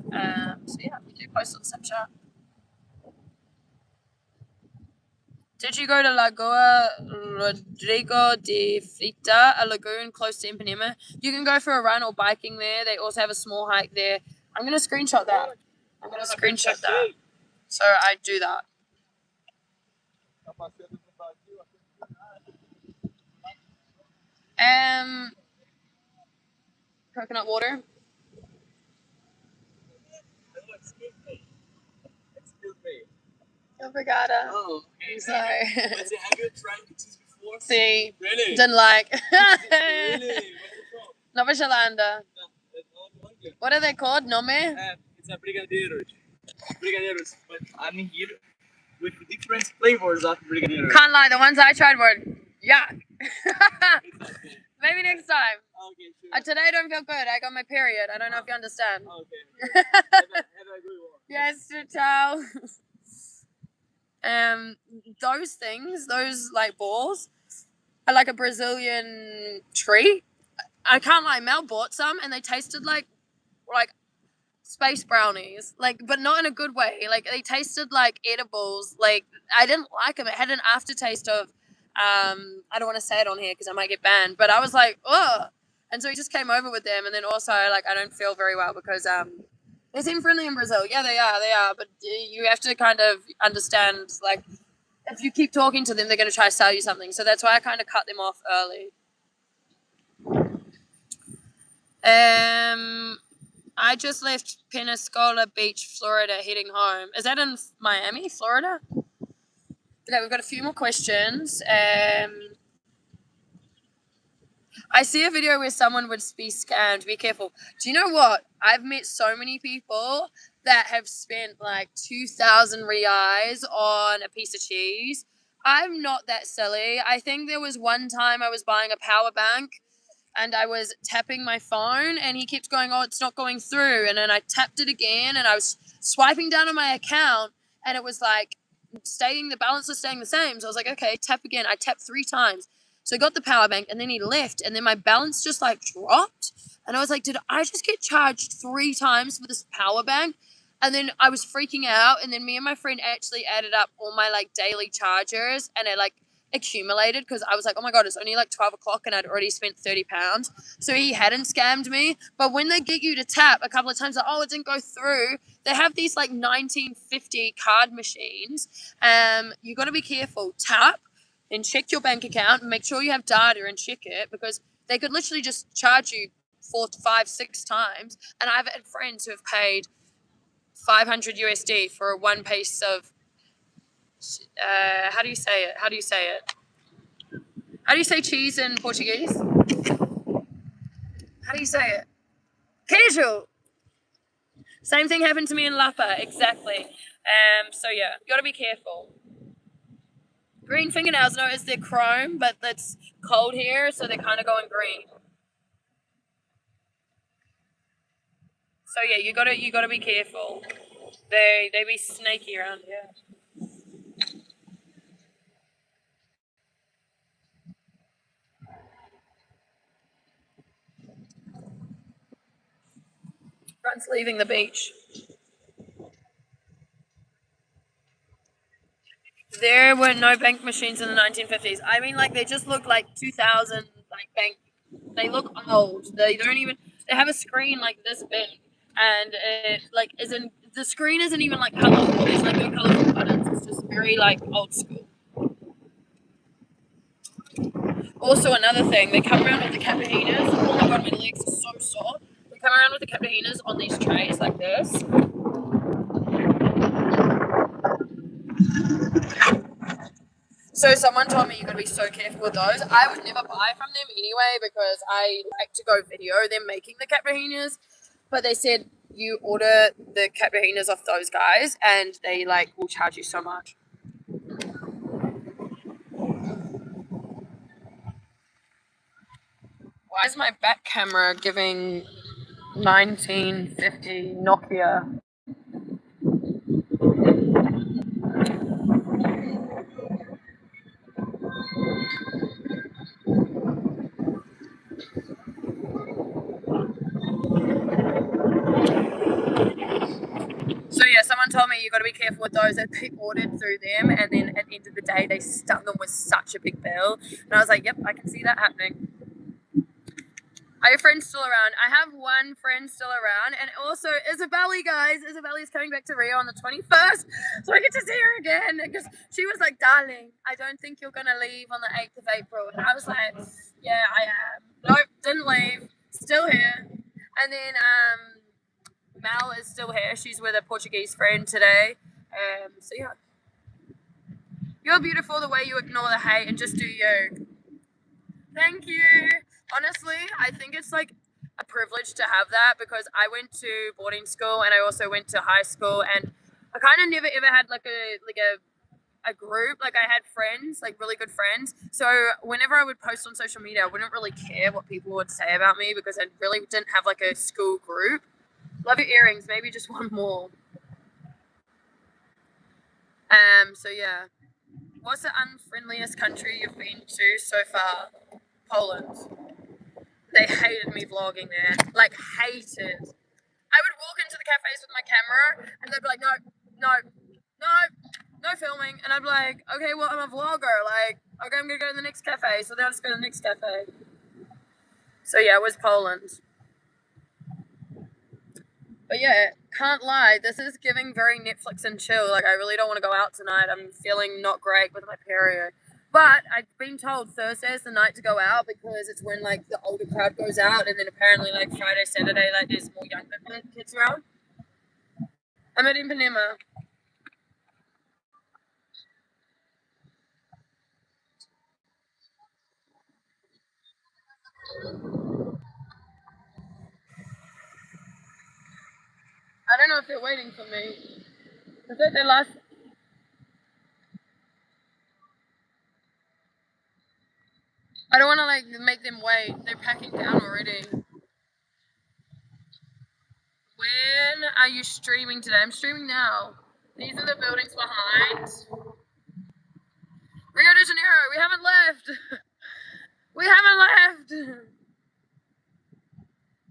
[SPEAKER 1] So yeah, we do post on Snapchat. Did you go to Lagoa Rodrigo de Fita, a lagoon close to Ipanema? You can go for a run or biking there. They also have a small hike there. I'm going to screenshot that. So I do that. Coconut water. Obrigada.
[SPEAKER 2] Oh, okay.
[SPEAKER 1] I'm sorry.
[SPEAKER 2] But have you tried cheese before?
[SPEAKER 1] See,
[SPEAKER 2] Really?
[SPEAKER 1] didn't like.
[SPEAKER 2] Really? Where
[SPEAKER 1] Nova Zelanda.
[SPEAKER 2] from?
[SPEAKER 1] What are they called? Nome?
[SPEAKER 2] It's a brigadeiros. Brigadeiros. But I'm here with different flavors of brigadeiros.
[SPEAKER 1] Can't lie, the ones I tried were yuck. Maybe next time.
[SPEAKER 2] Okay, sure.
[SPEAKER 1] Today I don't feel good. I got my period. I don't know if you understand.
[SPEAKER 2] Okay. Have a good one.
[SPEAKER 1] Yes, ciao. Those things, those like balls, are like a Brazilian treat. I can't lie. Mel bought some, and they tasted like space brownies, like, but not in a good way. Like they tasted like edibles. Like I didn't like them. It had an aftertaste of, I don't want to say it on here because I might get banned. But I was like, ugh. And so he just came over with them, and then also like I don't feel very well because they seem friendly in Brazil. Yeah, they are. But you have to kind of understand, like, if you keep talking to them, they're going to try to sell you something. So that's why I kind of cut them off early. I just left Pensacola Beach, Florida, heading home. Is that in Miami, Florida? Okay, we've got a few more questions. I see a video where someone would be scammed. Be careful. Do you know what? I've met so many people that have spent like 2,000 reais on a piece of cheese. I'm not that silly. I think there was one time I was buying a power bank and I was tapping my phone and he kept going, oh, it's not going through. And then I tapped it again and I was swiping down on my account and it was like the balance was staying the same. So I was like, okay, tap again. I tapped 3 times. So I got the power bank, and then he left, and then my balance just like dropped. And I was like, did I just get charged 3 times for this power bank? And then I was freaking out, and then me and my friend actually added up all my like daily charges, and it like accumulated because I was like, oh my god, it's only like 12 o'clock and I'd already spent £30. So he hadn't scammed me. But when they get you to tap a couple of times, like, oh, it didn't go through, they have these like 1950 card machines. You got to be careful. Tap and check your bank account and make sure you have data and check it, because they could literally just charge you 4 to 5, 6 times. And I've had friends who have paid 500 USD for one piece of how do you say it? How do you say cheese in Portuguese? How do you say it? Queijo. Same thing happened to me in Lapa, exactly. So yeah, you gotta be careful. Green fingernails, notice they're chrome, but it's cold here, so they're kind of going green. So yeah, you gotta be careful. They be snaky around here. Everyone's leaving the beach. There were no bank machines in the 1950s. I mean, like, they just look like 2000, like, bank. They look old. They don't even. They have a screen like this big, and it like isn't. The screen isn't even like colorful. There's like no colorful buttons. It's just very like old school. Also, another thing, they come around with the capuchinos. Oh my god, my legs are so sore. They come around with the capuchinos on these trays like this. So someone told me you gotta be so careful with those. I would never buy from them anyway because I like to go video them making the capuchinos. But they said you order the capuchinos off those guys and they like will charge you so much. Why is my back camera giving 1950 Nokia? So yeah, someone told me you got to be careful with those that they ordered through them, and then at the end of the day, they stung them with such a big bill. And I was like, yep, I can see that happening. Are your friends still around? I have one friend still around, and also Isabelle, guys. Isabelle is coming back to Rio on the 21st, so I get to see her again, because she was like, darling, I don't think you're going to leave on the 8th of April. And I was like, yeah, I am. Nope, didn't leave. Still here. And then Mel is still here. She's with a Portuguese friend today. So yeah. You're beautiful the way you ignore the hate and just do you. Thank you. Honestly, I think it's like a privilege to have that, because I went to boarding school and I also went to high school, and I kind of never ever had like a group. Like, I had friends, like really good friends. So whenever I would post on social media, I wouldn't really care what people would say about me, because I really didn't have like a school group. Love your earrings. Maybe just one more. So yeah. What's the unfriendliest country you've been to so far? Poland. They hated me vlogging there. Like, hated. I would walk into the cafes with my camera and they'd be like, no filming. And I'd be like, okay, well, I'm a vlogger. Like, okay, I'm going to go to the next cafe. So then I'll just go to the next cafe. So yeah, it was Poland. But yeah, can't lie, this is giving very Netflix and chill. Like, I really don't want to go out tonight. I'm feeling not great with my period. But I've been told Thursday is the night to go out, because it's when like the older crowd goes out, and then apparently like Friday, Saturday, like there's more younger kids around. I'm at Ipanema. I don't know if they're waiting for me. Is that their last? I don't want to like make them wait. They're packing down already. When are you streaming today? I'm streaming now. These are the buildings behind. Rio de Janeiro, we haven't left. We haven't left.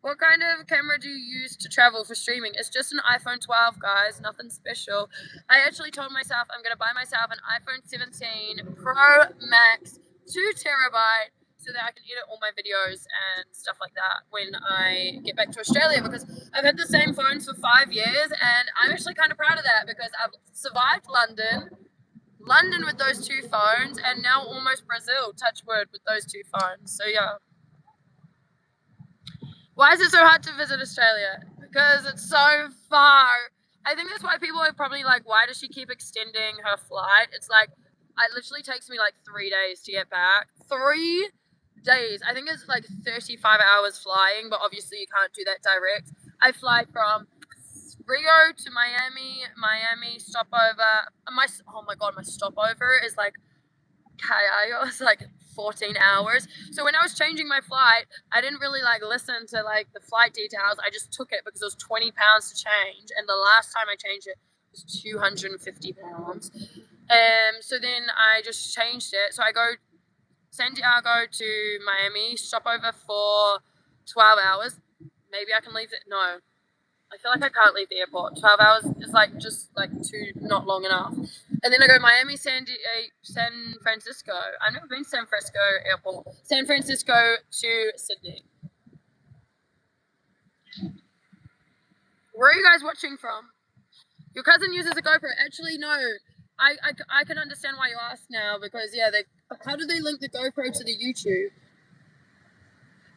[SPEAKER 1] What kind of camera do you use to travel for streaming? It's just an iPhone 12, guys. Nothing special. I actually told myself I'm going to buy myself an iPhone 17 Pro Max 2 terabyte so that I can edit all my videos and stuff like that when I get back to Australia, because I've had the same phones for 5 years and I'm actually kind of proud of that because I've survived London with those two phones, and now almost Brazil, touch wood, with those two phones. So yeah. Why is it so hard to visit Australia? Because it's so far. I think that's why people are probably like, why does she keep extending her flight? It's like, it literally takes me like 3 days to get back. 3 days. I think it's like 35 hours flying, but obviously you can't do that direct. I fly from Rio to Miami stopover. Oh my god, my stopover is like chaos, like 14 hours. So when I was changing my flight, I didn't really like listen to like the flight details. I just took it because it was 20 pounds to change, and the last time I changed it was 250 pounds. So then I just changed it. So I go Santiago to Miami, stopover for 12 hours. Maybe I can leave it. No, I feel like I can't leave the airport. 12 hours is like just like not long enough. And then I go Miami, San Francisco. I've never been to San Francisco airport. San Francisco to Sydney. Where are you guys watching from? Your cousin uses a GoPro. Actually, no. I can understand why you ask now, because yeah, how do they link the GoPro to the YouTube?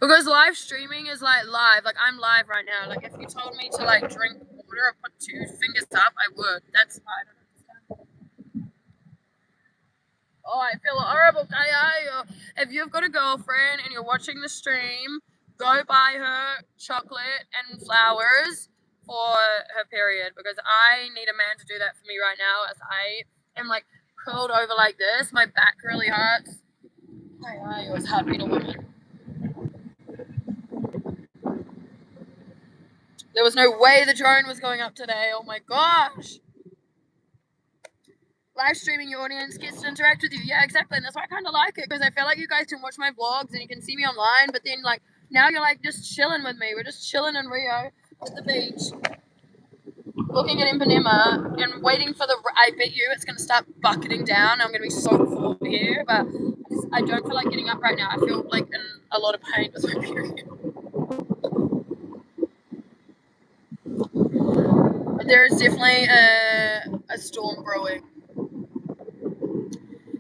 [SPEAKER 1] Because live streaming is like live. Like I'm live right now. Like if you told me to like drink water or put 2 fingers up, I would. That's I don't understand. Oh, I feel horrible, Kaya. If you've got a girlfriend and you're watching the stream, go buy her chocolate and flowers for her period, because I need a man to do that for me right now, as I am like curled over like this. My back really hurts. Kaya, it was hard being a woman. There was no way the drone was going up today. Oh my gosh. Live streaming, your audience gets to interact with you. Yeah, exactly. And that's why I kind of like it, because I feel like you guys can watch my vlogs and you can see me online, but then like now you're like just chilling with me. We're just chilling in Rio at the beach, looking at Ipanema and waiting for I bet you it's going to start bucketing down. I'm going to be so cold here, but I don't feel like getting up right now. I feel like in a lot of pain with my period. But there is definitely a storm brewing.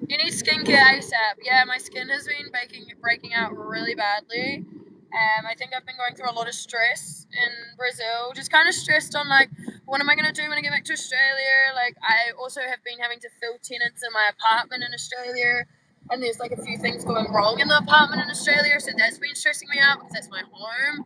[SPEAKER 1] You need skincare ASAP. Yeah, my skin has been breaking out really badly. I think I've been going through a lot of stress in Brazil. Just kind of stressed on like, what am I going to do when I get back to Australia? Like, I also have been having to fill tenants in my apartment in Australia. And there's like a few things going wrong in the apartment in Australia. So that's been stressing me out because that's my home.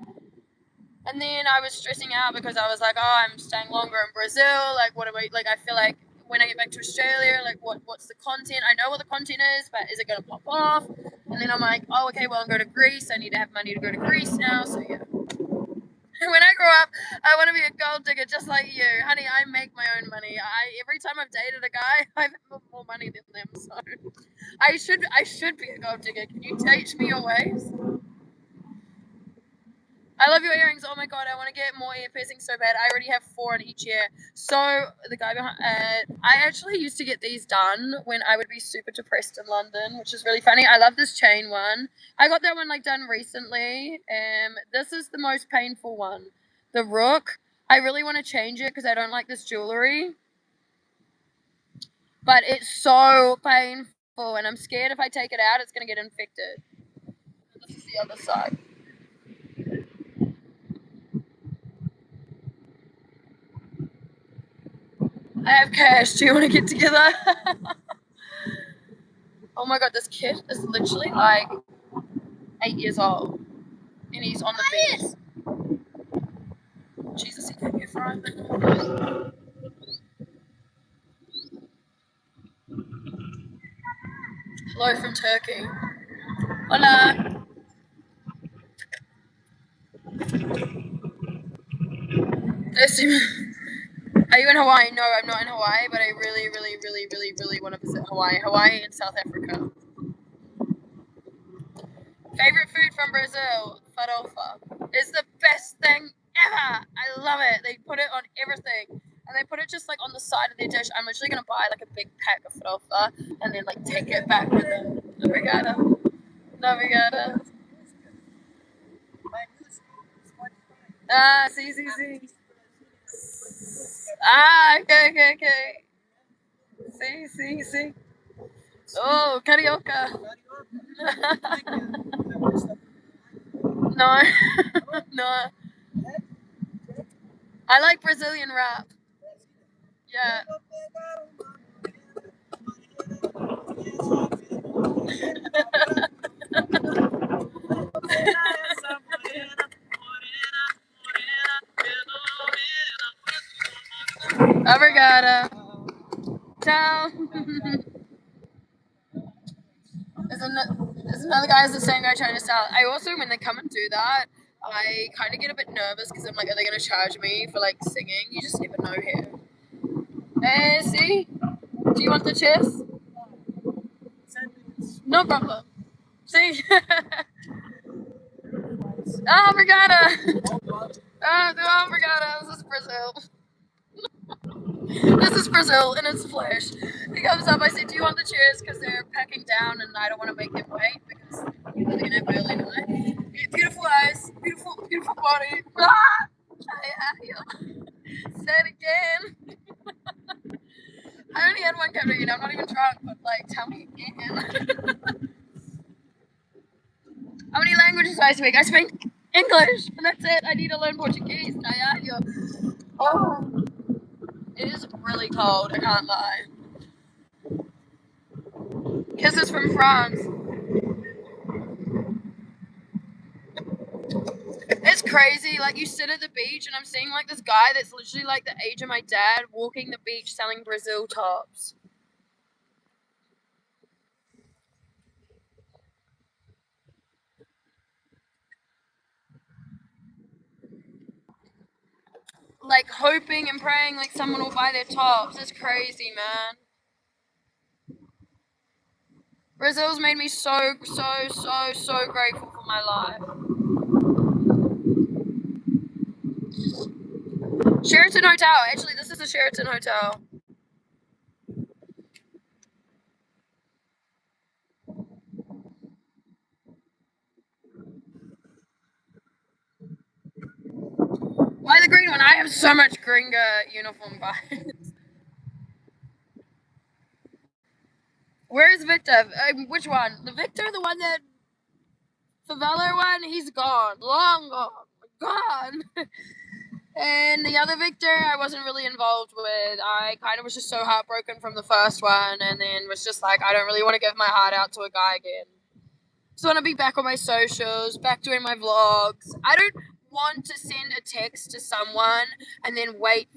[SPEAKER 1] And then I was stressing out because I was like, oh, I'm staying longer in Brazil. Like, what am I, like, I feel like when I get back to Australia, like, what's the content? I know what the content is, but is it going to pop off? And then I'm like, oh, okay, well, I'm going to Greece. I need to have money to go to Greece now. So, yeah. When I grow up, I want to be a gold digger just like you. Honey, I make my own money. Every time I've dated a guy, I've had more money than them. So, I should be a gold digger. Can you teach me your ways? I love your earrings. Oh my god, I want to get more ear piercings so bad. I already have 4 in each ear. So the guy behind, I actually used to get these done when I would be super depressed in London, which is really funny. I love this chain one. I got that one like done recently. This is the most painful one, the rook. I really want to change it because I don't like this jewelry, but it's so painful, and I'm scared if I take it out, it's gonna get infected. This is the other side. I have cash. Do you want to get together? Oh my god, this kid is literally like 8 years old. And he's on the beach. Jesus, he came here for Hello from Turkey. Hola. Are you in Hawaii? No, I'm not in Hawaii, but I really, really, really, really, really want to visit Hawaii. Hawaii and South Africa. Favorite food from Brazil? Farofa. It's the best thing ever. I love it. They put it on everything. And they put it just like on the side of their dish. I'm literally gonna buy like a big pack of farofa and then like take it back with them. Obrigada. Obrigada. Ah, see. Ah, okay. See. Oh, carioca. No. No. I like Brazilian rap. Yeah. Obrigada. Ciao. There's another guy who's the same guy trying to sell. I also, when they come and do that, I kind of get a bit nervous because I'm like, are they going to charge me for like singing? You just never know here. Hey, see? Do you want the chess? No problem. See? Oh, obrigada. Oh, obrigada. This is Brazil. This is Brazil in its flesh. He comes up, I said, do you want the chairs? Because they're packing down and I don't want to make them wait because you're living in early night. Beautiful eyes, beautiful body. Ah! Say it again. I only had one caffeine, I'm not even drunk, but like, tell me again. How many languages do I speak? I speak English, and that's it. I need to learn Portuguese. Oh, it is really cold, I can't lie. Kisses from France. It's crazy, like you sit at the beach and I'm seeing like this guy that's literally like the age of my dad walking the beach selling Brazil tops. Like hoping and praying like someone will buy their tops. It's crazy, man. Brazil's made me so grateful for my life. Sheraton Hotel. Actually, this is a Sheraton Hotel. Why the green one? I have so much Gringa uniform vibes. Where is Victor? Which one? The Victor, the one that favela one? He's gone. Long gone. And the other Victor, I wasn't really involved with. I kind of was just so heartbroken from the first one, and then was just like, I don't really want to give my heart out to a guy again. Just want to be back on my socials, back doing my vlogs. I don't want to send a text to someone and then wait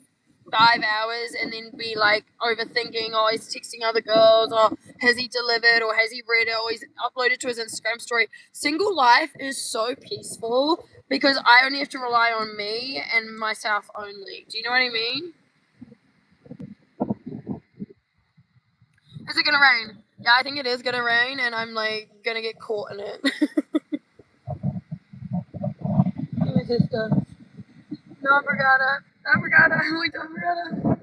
[SPEAKER 1] 5 hours and then be like overthinking, oh, he's texting other girls, or has he delivered, or has he read it, or he's uploaded to his Instagram story. Single life is so peaceful because I only have to rely on me and myself only. Do you know what I mean? Is it gonna rain? Yeah, I think it is gonna rain, and I'm like gonna get caught in it. My sister. No, obrigada, muito obrigada.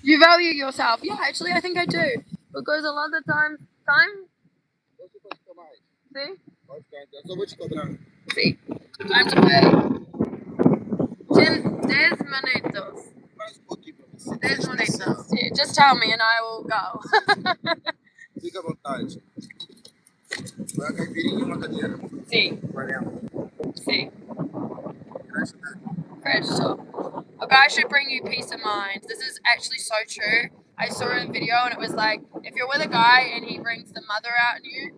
[SPEAKER 1] You value yourself. Yeah, actually, I think I do. Because a lot of the time... See? See. Time to pay. 10 minutos. 10 minutos. Yeah, just tell me and I will go.
[SPEAKER 2] Fica à vontade. Vai a caipirinha e uma cadeira.
[SPEAKER 1] See.
[SPEAKER 2] Valeu.
[SPEAKER 1] See. A guy should bring you peace of mind. This is actually so true. I saw a video and it was like, if you're with a guy and he brings the mother out in you,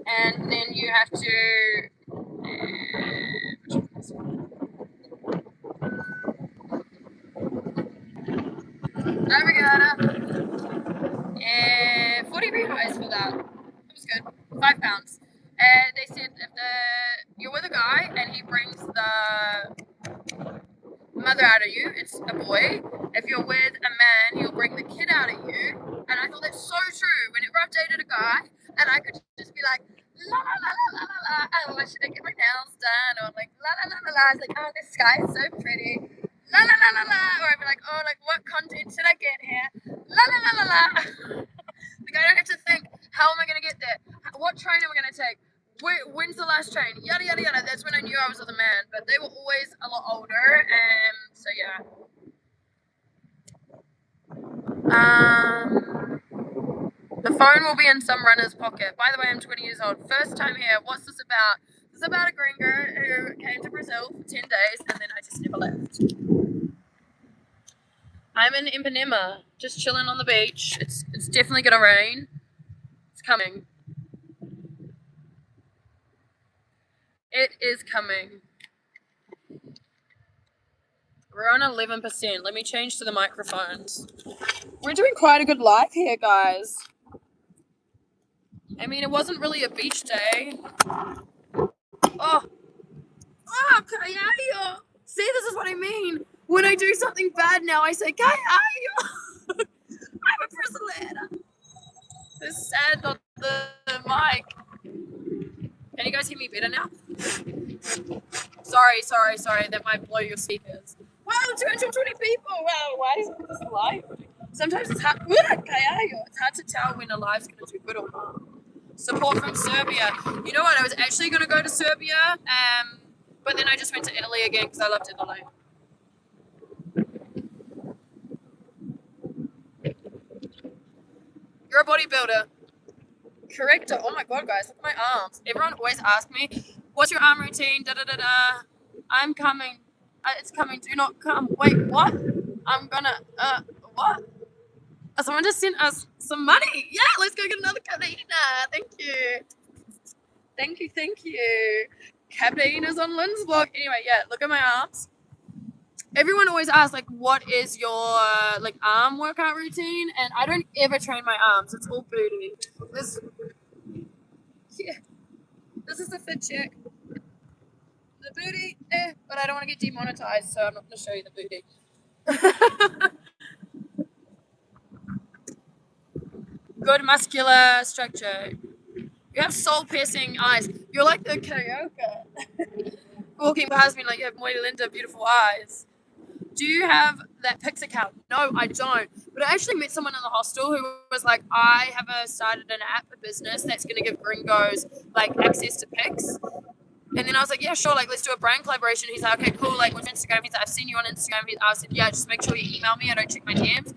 [SPEAKER 1] and then you have to... Obrigada. 40 reais for that. It was good. £5. And they said if you're with a guy and he brings the mother out of you. It's a boy. If you're with a man, he'll bring the kid out of you. And I thought that's so true. Whenever I've dated a guy, and I could just be like, la la la la la la la. Oh, I should get my nails done. Or like la la la la la. I was like, oh, the sky is so pretty. La la la la la. Or I'd be like, oh, like what content should I get here? La la la la la. Like I don't have to think, how am I gonna get there? What train am I gonna take? When's the last train? Yada yada yada. That's when I knew I was with a man. But they were always a lot older, so yeah. The phone will be in some runner's pocket. By the way, I'm 20 years old. First time here. What's this about? This is about a gringo who came to Brazil for 10 days and then I just never left. I'm in Ipanema, just chilling on the beach. It's definitely gonna rain. It's coming. It is coming. We're on 11%. Let me change to the microphones. We're doing quite a good live here, guys. I mean, it wasn't really a beach day. Oh, Kayayo. See, this is what I mean. When I do something bad now, I say, Kayayo. I'm a brasileira. It's sad on the mic. Can you guys hear me better now? Sorry. That might blow your speakers. Wow, 220 people. Wow, why is this live? Sometimes it's hard. It's hard to tell when a live's going to do good or not. Support from Serbia. You know what? I was actually going to go to Serbia, but then I just went to Italy again because I loved Italy. You're a bodybuilder. Corrector. Oh my god, guys, look at my arms. Everyone always asks me, what's your arm routine? Da da da da. I'm coming. It's coming. Do not come. Wait, what? I'm gonna. What? Someone just sent us some money. Yeah, let's go get another Cabrina. Thank you. Cabrina's on linzblog. Anyway, yeah, look at my arms. Everyone always asks, like, what is your, like, arm workout routine? And I don't ever train my arms. It's all booty. This is the fit check. The booty, but I don't want to get demonetized, so I'm not going to show you the booty. Good muscular structure. You have soul-piercing eyes. You're like the karaoke. Walking past me like you have Moy Linda beautiful eyes. Do you have that Pix account? No, I don't. But I actually met someone in the hostel who was like, I have started an app, a business that's going to give gringos like access to Pix. And then I was like, yeah, sure, like let's do a brand collaboration. He's like, okay, cool, like what's Instagram? He's like, I've seen you on Instagram. I said, yeah, just make sure you email me. I don't check my DMs.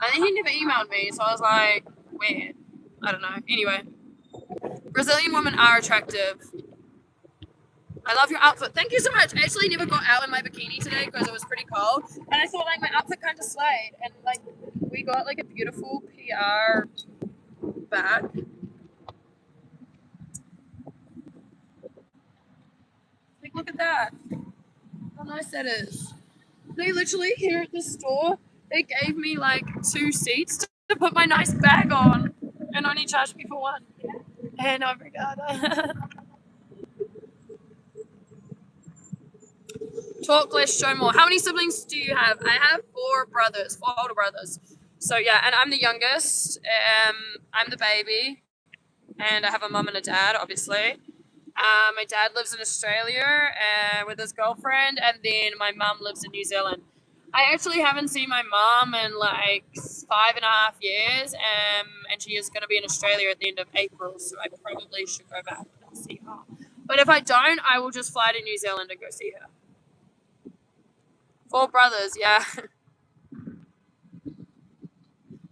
[SPEAKER 1] And then he never emailed me, so I was like, weird. I don't know. Anyway, Brazilian women are attractive. I love your outfit. Thank you so much. I actually never got out in my bikini today because it was pretty cold. And I thought like my outfit kind of slayed. And like we got like a beautiful PR bag. Like look at that. How nice that is. They literally here at the store, they gave me like 2 seats to put my nice bag on and only charged me for 1. And obrigada. Talk less, show more. How many siblings do you have? I have 4 older brothers. So yeah, and I'm the youngest. I'm the baby, and I have a mum and a dad, obviously. My dad lives in Australia with his girlfriend, and then my mum lives in New Zealand. I actually haven't seen my mum in like 5.5 years, and she is going to be in Australia at the end of April, so I probably should go back and see her. But if I don't, I will just fly to New Zealand and go see her. 4 brothers, yeah.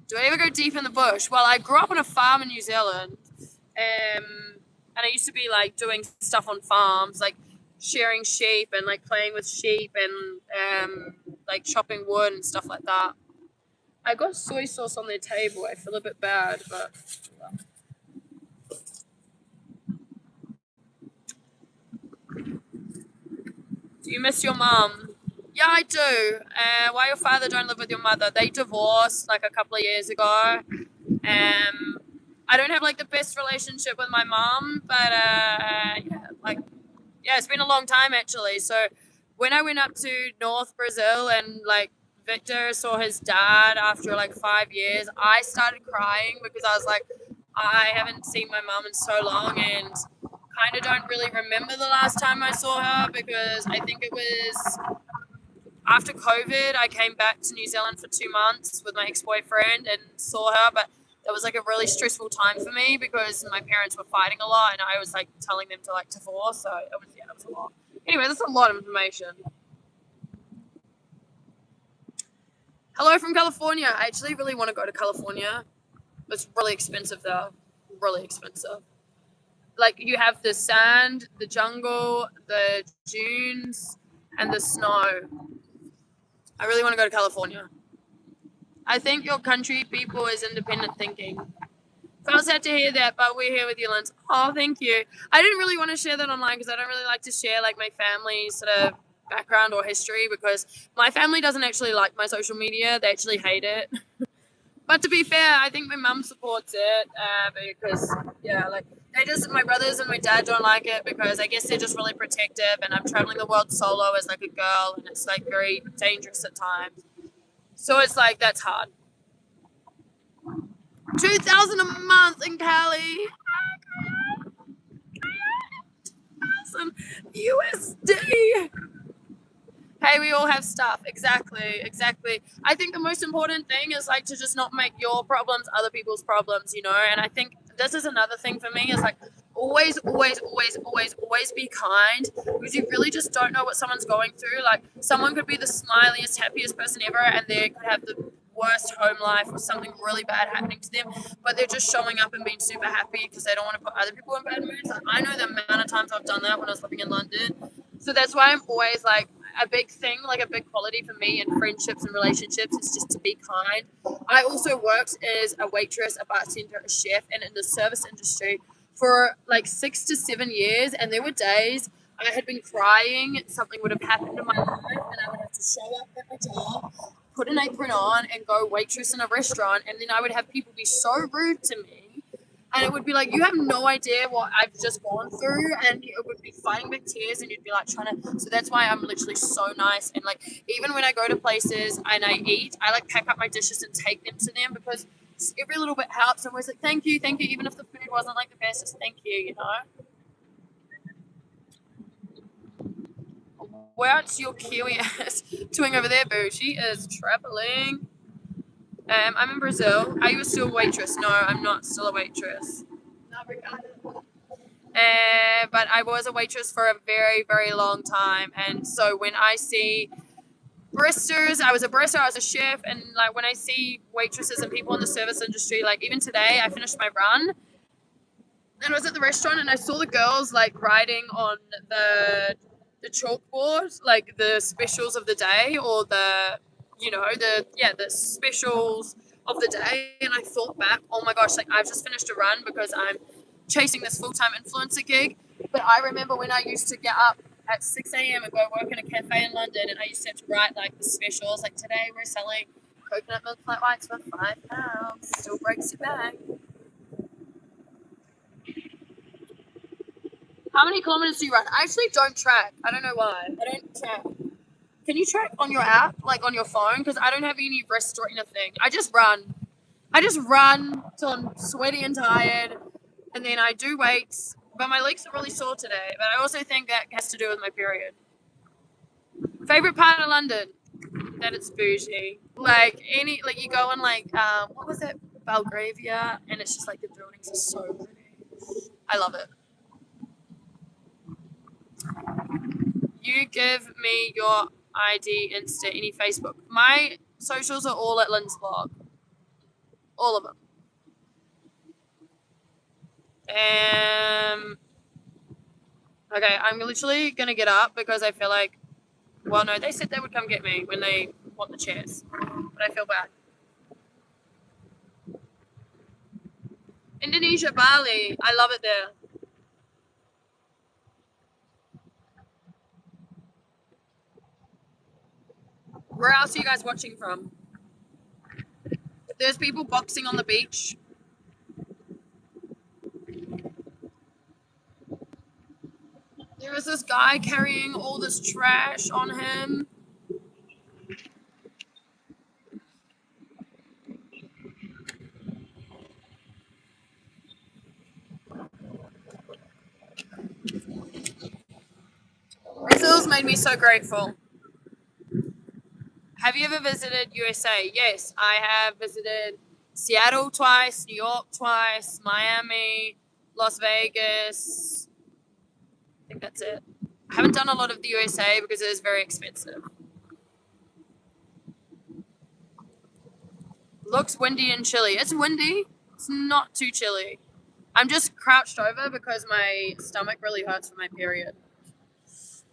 [SPEAKER 1] Do I ever go deep in the bush? Well, I grew up on a farm in New Zealand, and I used to be like doing stuff on farms, like shearing sheep and like playing with sheep and like chopping wood and stuff like that. I got soy sauce on their table. I feel a bit bad, but. Do you miss your mum? Yeah, I do. Why your father don't live with your mother? They divorced like a couple of years ago. I don't have like the best relationship with my mom, but yeah, it's been a long time actually. So when I went up to North Brazil and like Victor saw his dad after like 5 years, I started crying because I was like, I haven't seen my mum in so long and kind of don't really remember the last time I saw her because I think it was after COVID. I came back to New Zealand for 2 months with my ex-boyfriend and saw her, but that was like a really stressful time for me because my parents were fighting a lot and I was like telling them to like divorce, so it was a lot. Anyway, that's a lot of information. Hello from California. I actually really want to go to California. It's really expensive though. Really expensive. Like you have the sand, the jungle, the dunes, and the snow. I really want to go to California. I think your country people is independent thinking. Felt sad to hear that, but we're here with you, Linz. Oh, thank you. I didn't really want to share that online because I don't really like to share like my family's sort of background or history because my family doesn't actually like my social media. They actually hate it. But to be fair, I think my mum supports it because, yeah, like my brothers and my dad don't like it because I guess they're just really protective and I'm traveling the world solo as like a girl and it's like very dangerous at times. So it's like, that's hard. 2,000 a month in Cali. USD. Hey, we all have stuff. Exactly. I think the most important thing is like to just not make your problems other people's problems, you know? And I think this is another thing for me is like always be kind because you really just don't know what someone's going through. Like someone could be the smiliest, happiest person ever and they could have the worst home life or something really bad happening to them, but they're just showing up and being super happy because they don't want to put other people in bad moods. Like, I know the amount of times I've done that when I was living in London. So that's why I'm always like, a big thing, like a big quality for me in friendships and relationships is just to be kind. I also worked as a waitress, a bartender, a chef, and in the service industry for like 6 to 7 years. And there were days I had been crying, something would have happened in my life, and I would have to show up at my job, put an apron on, and go waitress in a restaurant. And then I would have people be so rude to me. And it would be like, you have no idea what I've just gone through. And it would be fighting back tears and you'd be like trying to. So that's why I'm literally so nice. And like, even when I go to places and I eat, I like pack up my dishes and take them to them because every little bit helps. I'm always like, thank you. Even if the food wasn't like the best, just thank you, you know? Where's your Kiwi ass doing over there, boo? She is traveling. I'm in Brazil. Are you still a waitress? No, I'm not still a waitress. But I was a waitress for a very, very long time. And so when I see baristas, I was a barista, I was a chef. And like when I see waitresses and people in the service industry, like even today, I finished my run and I was at the restaurant and I saw the girls like writing on the chalkboard, like the specials of the day or the specials of the day. And I thought back, oh my gosh, like I've just finished a run because I'm chasing this full-time influencer gig. But I remember when I used to get up at 6 a.m. and go work in a cafe in London and I used to have to write like the specials, like today we're selling coconut milk flat whites for £5, still breaks your back. How many kilometers do you run? I actually don't track. I don't know why. I don't track. Can you track on your app, like on your phone? Because I don't have any wrist or anything. I just run till I'm sweaty and tired, and then I do weights. But my legs are really sore today. But I also think that has to do with my period. Favorite part of London? That it's bougie. Like you go in like what was it, Belgravia, and it's just like the buildings are so pretty. I love it. You give me your ID, Insta, any Facebook. My socials are all at linzblog. All of them. Okay, I'm literally going to get up because I feel like, well, no, they said they would come get me when they want the chairs. But I feel bad. Indonesia, Bali. I love it there. Where else are you guys watching from? There's people boxing on the beach. There was this guy carrying all this trash on him. Brazil's made me so grateful. Have you ever visited USA? Yes, I have visited Seattle twice, New York twice, Miami, Las Vegas. I think that's it. I haven't done a lot of the USA because it is very expensive. Looks windy and chilly. It's windy. It's not too chilly. I'm just crouched over because my stomach really hurts from my period.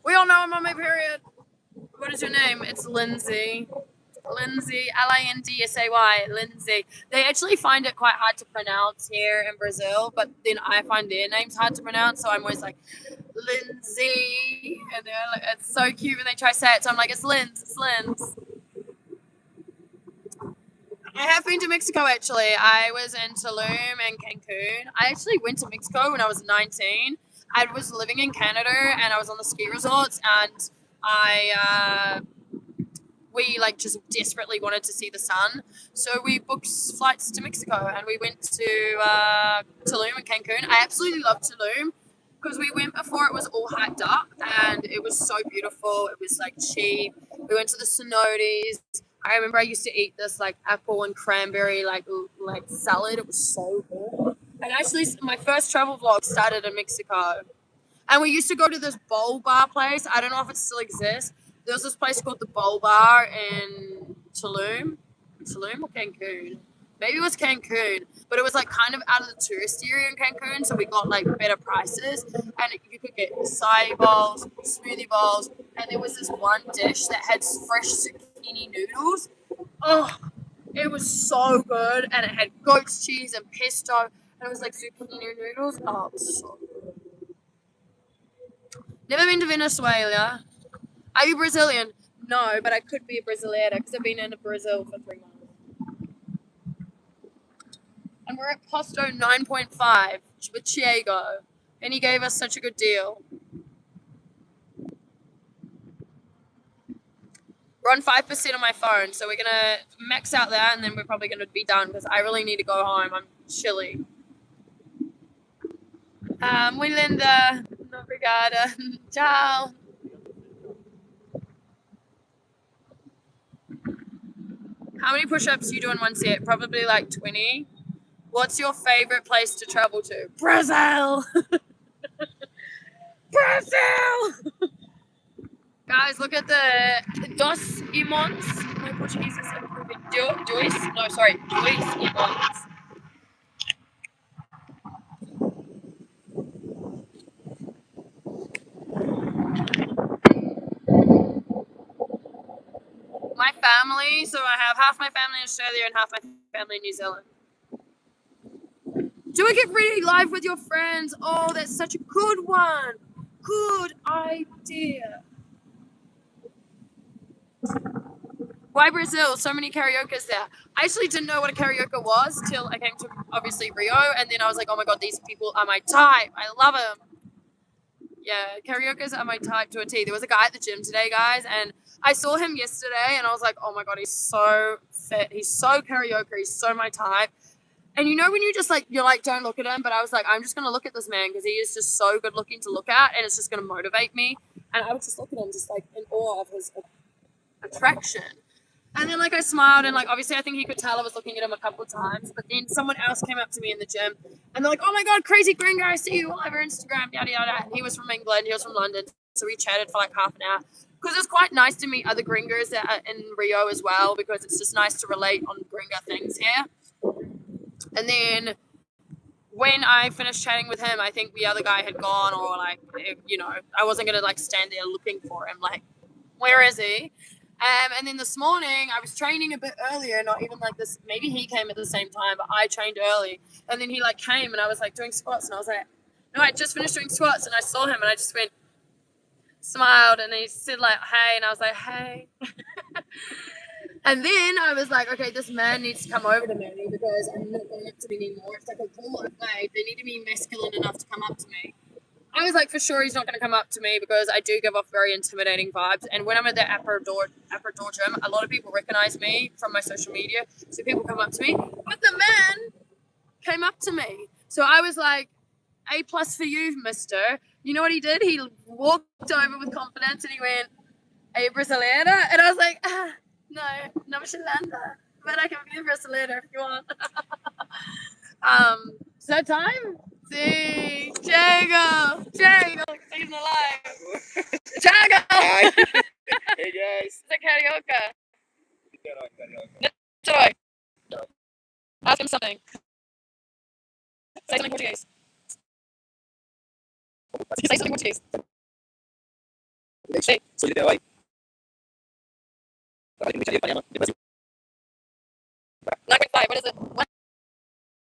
[SPEAKER 1] We all know I'm on my period. What is your name? It's Lindsay. Lindsay, Lindsay, Lindsay. They actually find it quite hard to pronounce here in Brazil, but then I find their names hard to pronounce, so I'm always like, Lindsay. And they're like, it's so cute when they try to say it, so I'm like, it's Linz, it's Linz. I have been to Mexico actually. I was in Tulum and Cancun. I actually went to Mexico when I was 19. I was living in Canada and I was on the ski resorts, and we like just desperately wanted to see the sun. So we booked flights to Mexico and we went to Tulum and Cancun. I absolutely love Tulum because we went before it was all hyped up and it was so beautiful. It was like cheap. We went to the cenotes. I remember I used to eat this like apple and cranberry like salad. It was so good. And actually, my first travel vlog started in Mexico. And we used to go to this bowl bar place. I don't know if it still exists. There was this place called the Bowl Bar in Tulum. Tulum or Cancun? Maybe it was Cancun. But it was like kind of out of the tourist area in Cancun. So we got like better prices. And you could get acai bowls, smoothie bowls. And there was this one dish that had fresh zucchini noodles. Oh, it was so good. And it had goat's cheese and pesto. And it was like zucchini noodles. Oh, it was so good. Never been to Venezuela. Are you Brazilian? No, but I could be a Brasileira because I've been in Brazil for 3 months. And we're at Posto 9.5 with Chiego. And he gave us such a good deal. We're on 5% on my phone, so we're going to max out that and then we're probably going to be done because I really need to go home. I'm chilly. Muy linda. Obrigada. Ciao. How many push-ups do you do in one set? Probably like 20. What's your favorite place to travel to? Brazil! Brazil! Guys, look at the Dos Imons. My Portuguese is improving. Dois Imons. My family, so I have half my family in Australia and half my family in New Zealand. Do it get really live with your friends? Oh, that's such a good one. Good idea. Why Brazil? So many karaoke's there. I actually didn't know what a karaoke was till I came to obviously Rio, and then I was like, oh my god, these people are my type. I love them. Yeah, karaoke's are my type to a T. There was a guy at the gym today, guys, and I saw him yesterday, and I was like, oh my god, he's so fit. He's so karaoke. He's so my type. And you know when you just like, you're like, don't look at him, but I was like, I'm just going to look at this man because he is just so good looking to look at and it's just going to motivate me. And I would just look at him just like in awe of his attraction. And then like I smiled and like obviously I think he could tell I was looking at him a couple of times, but then someone else came up to me in the gym and they're like, oh my god, crazy gringo, I see you all over Instagram, yada yada. And he was from England, he was from London, so we chatted for like half an hour. Because it's quite nice to meet other gringos that are in Rio as well, because it's just nice to relate on gringo things here. And then when I finished chatting with him, I think the other guy had gone, or like, you know, I wasn't going to like stand there looking for him. Like, where is he? And then this morning I was training a bit earlier, not even like this. Maybe he came at the same time, but I trained early. And then he like came and I was like doing squats and I was like, no, I just finished doing squats and I saw him and I just went, smiled and he said like, hey. And I was like, hey. And then I was like, okay, this man needs to come over to me because I'm not going up to me anymore. It's like a bullet. Like, they need to be masculine enough to come up to me. I was like, for sure he's not going to come up to me because I do give off very intimidating vibes. And when I'm at the upper door gym, a lot of people recognize me from my social media. So people come up to me. But the man came up to me. So I was like, A+ for you, mister. You know what he did? He walked over with confidence and he went, "Are you Brasileira?" And I was like, no, not Brasileira. But I can be a Brasileira if you want. Is that time? See, Diego, he's alive. Diego.
[SPEAKER 2] Hi. Hey guys.
[SPEAKER 1] It's a karaoke. Joy. Ask him something. Say something Portuguese. Say something Portuguese. Say.
[SPEAKER 2] Soy de Hawaii. Trabalho com mexaria italiana de Brasil.
[SPEAKER 1] 9.5. What is it? What?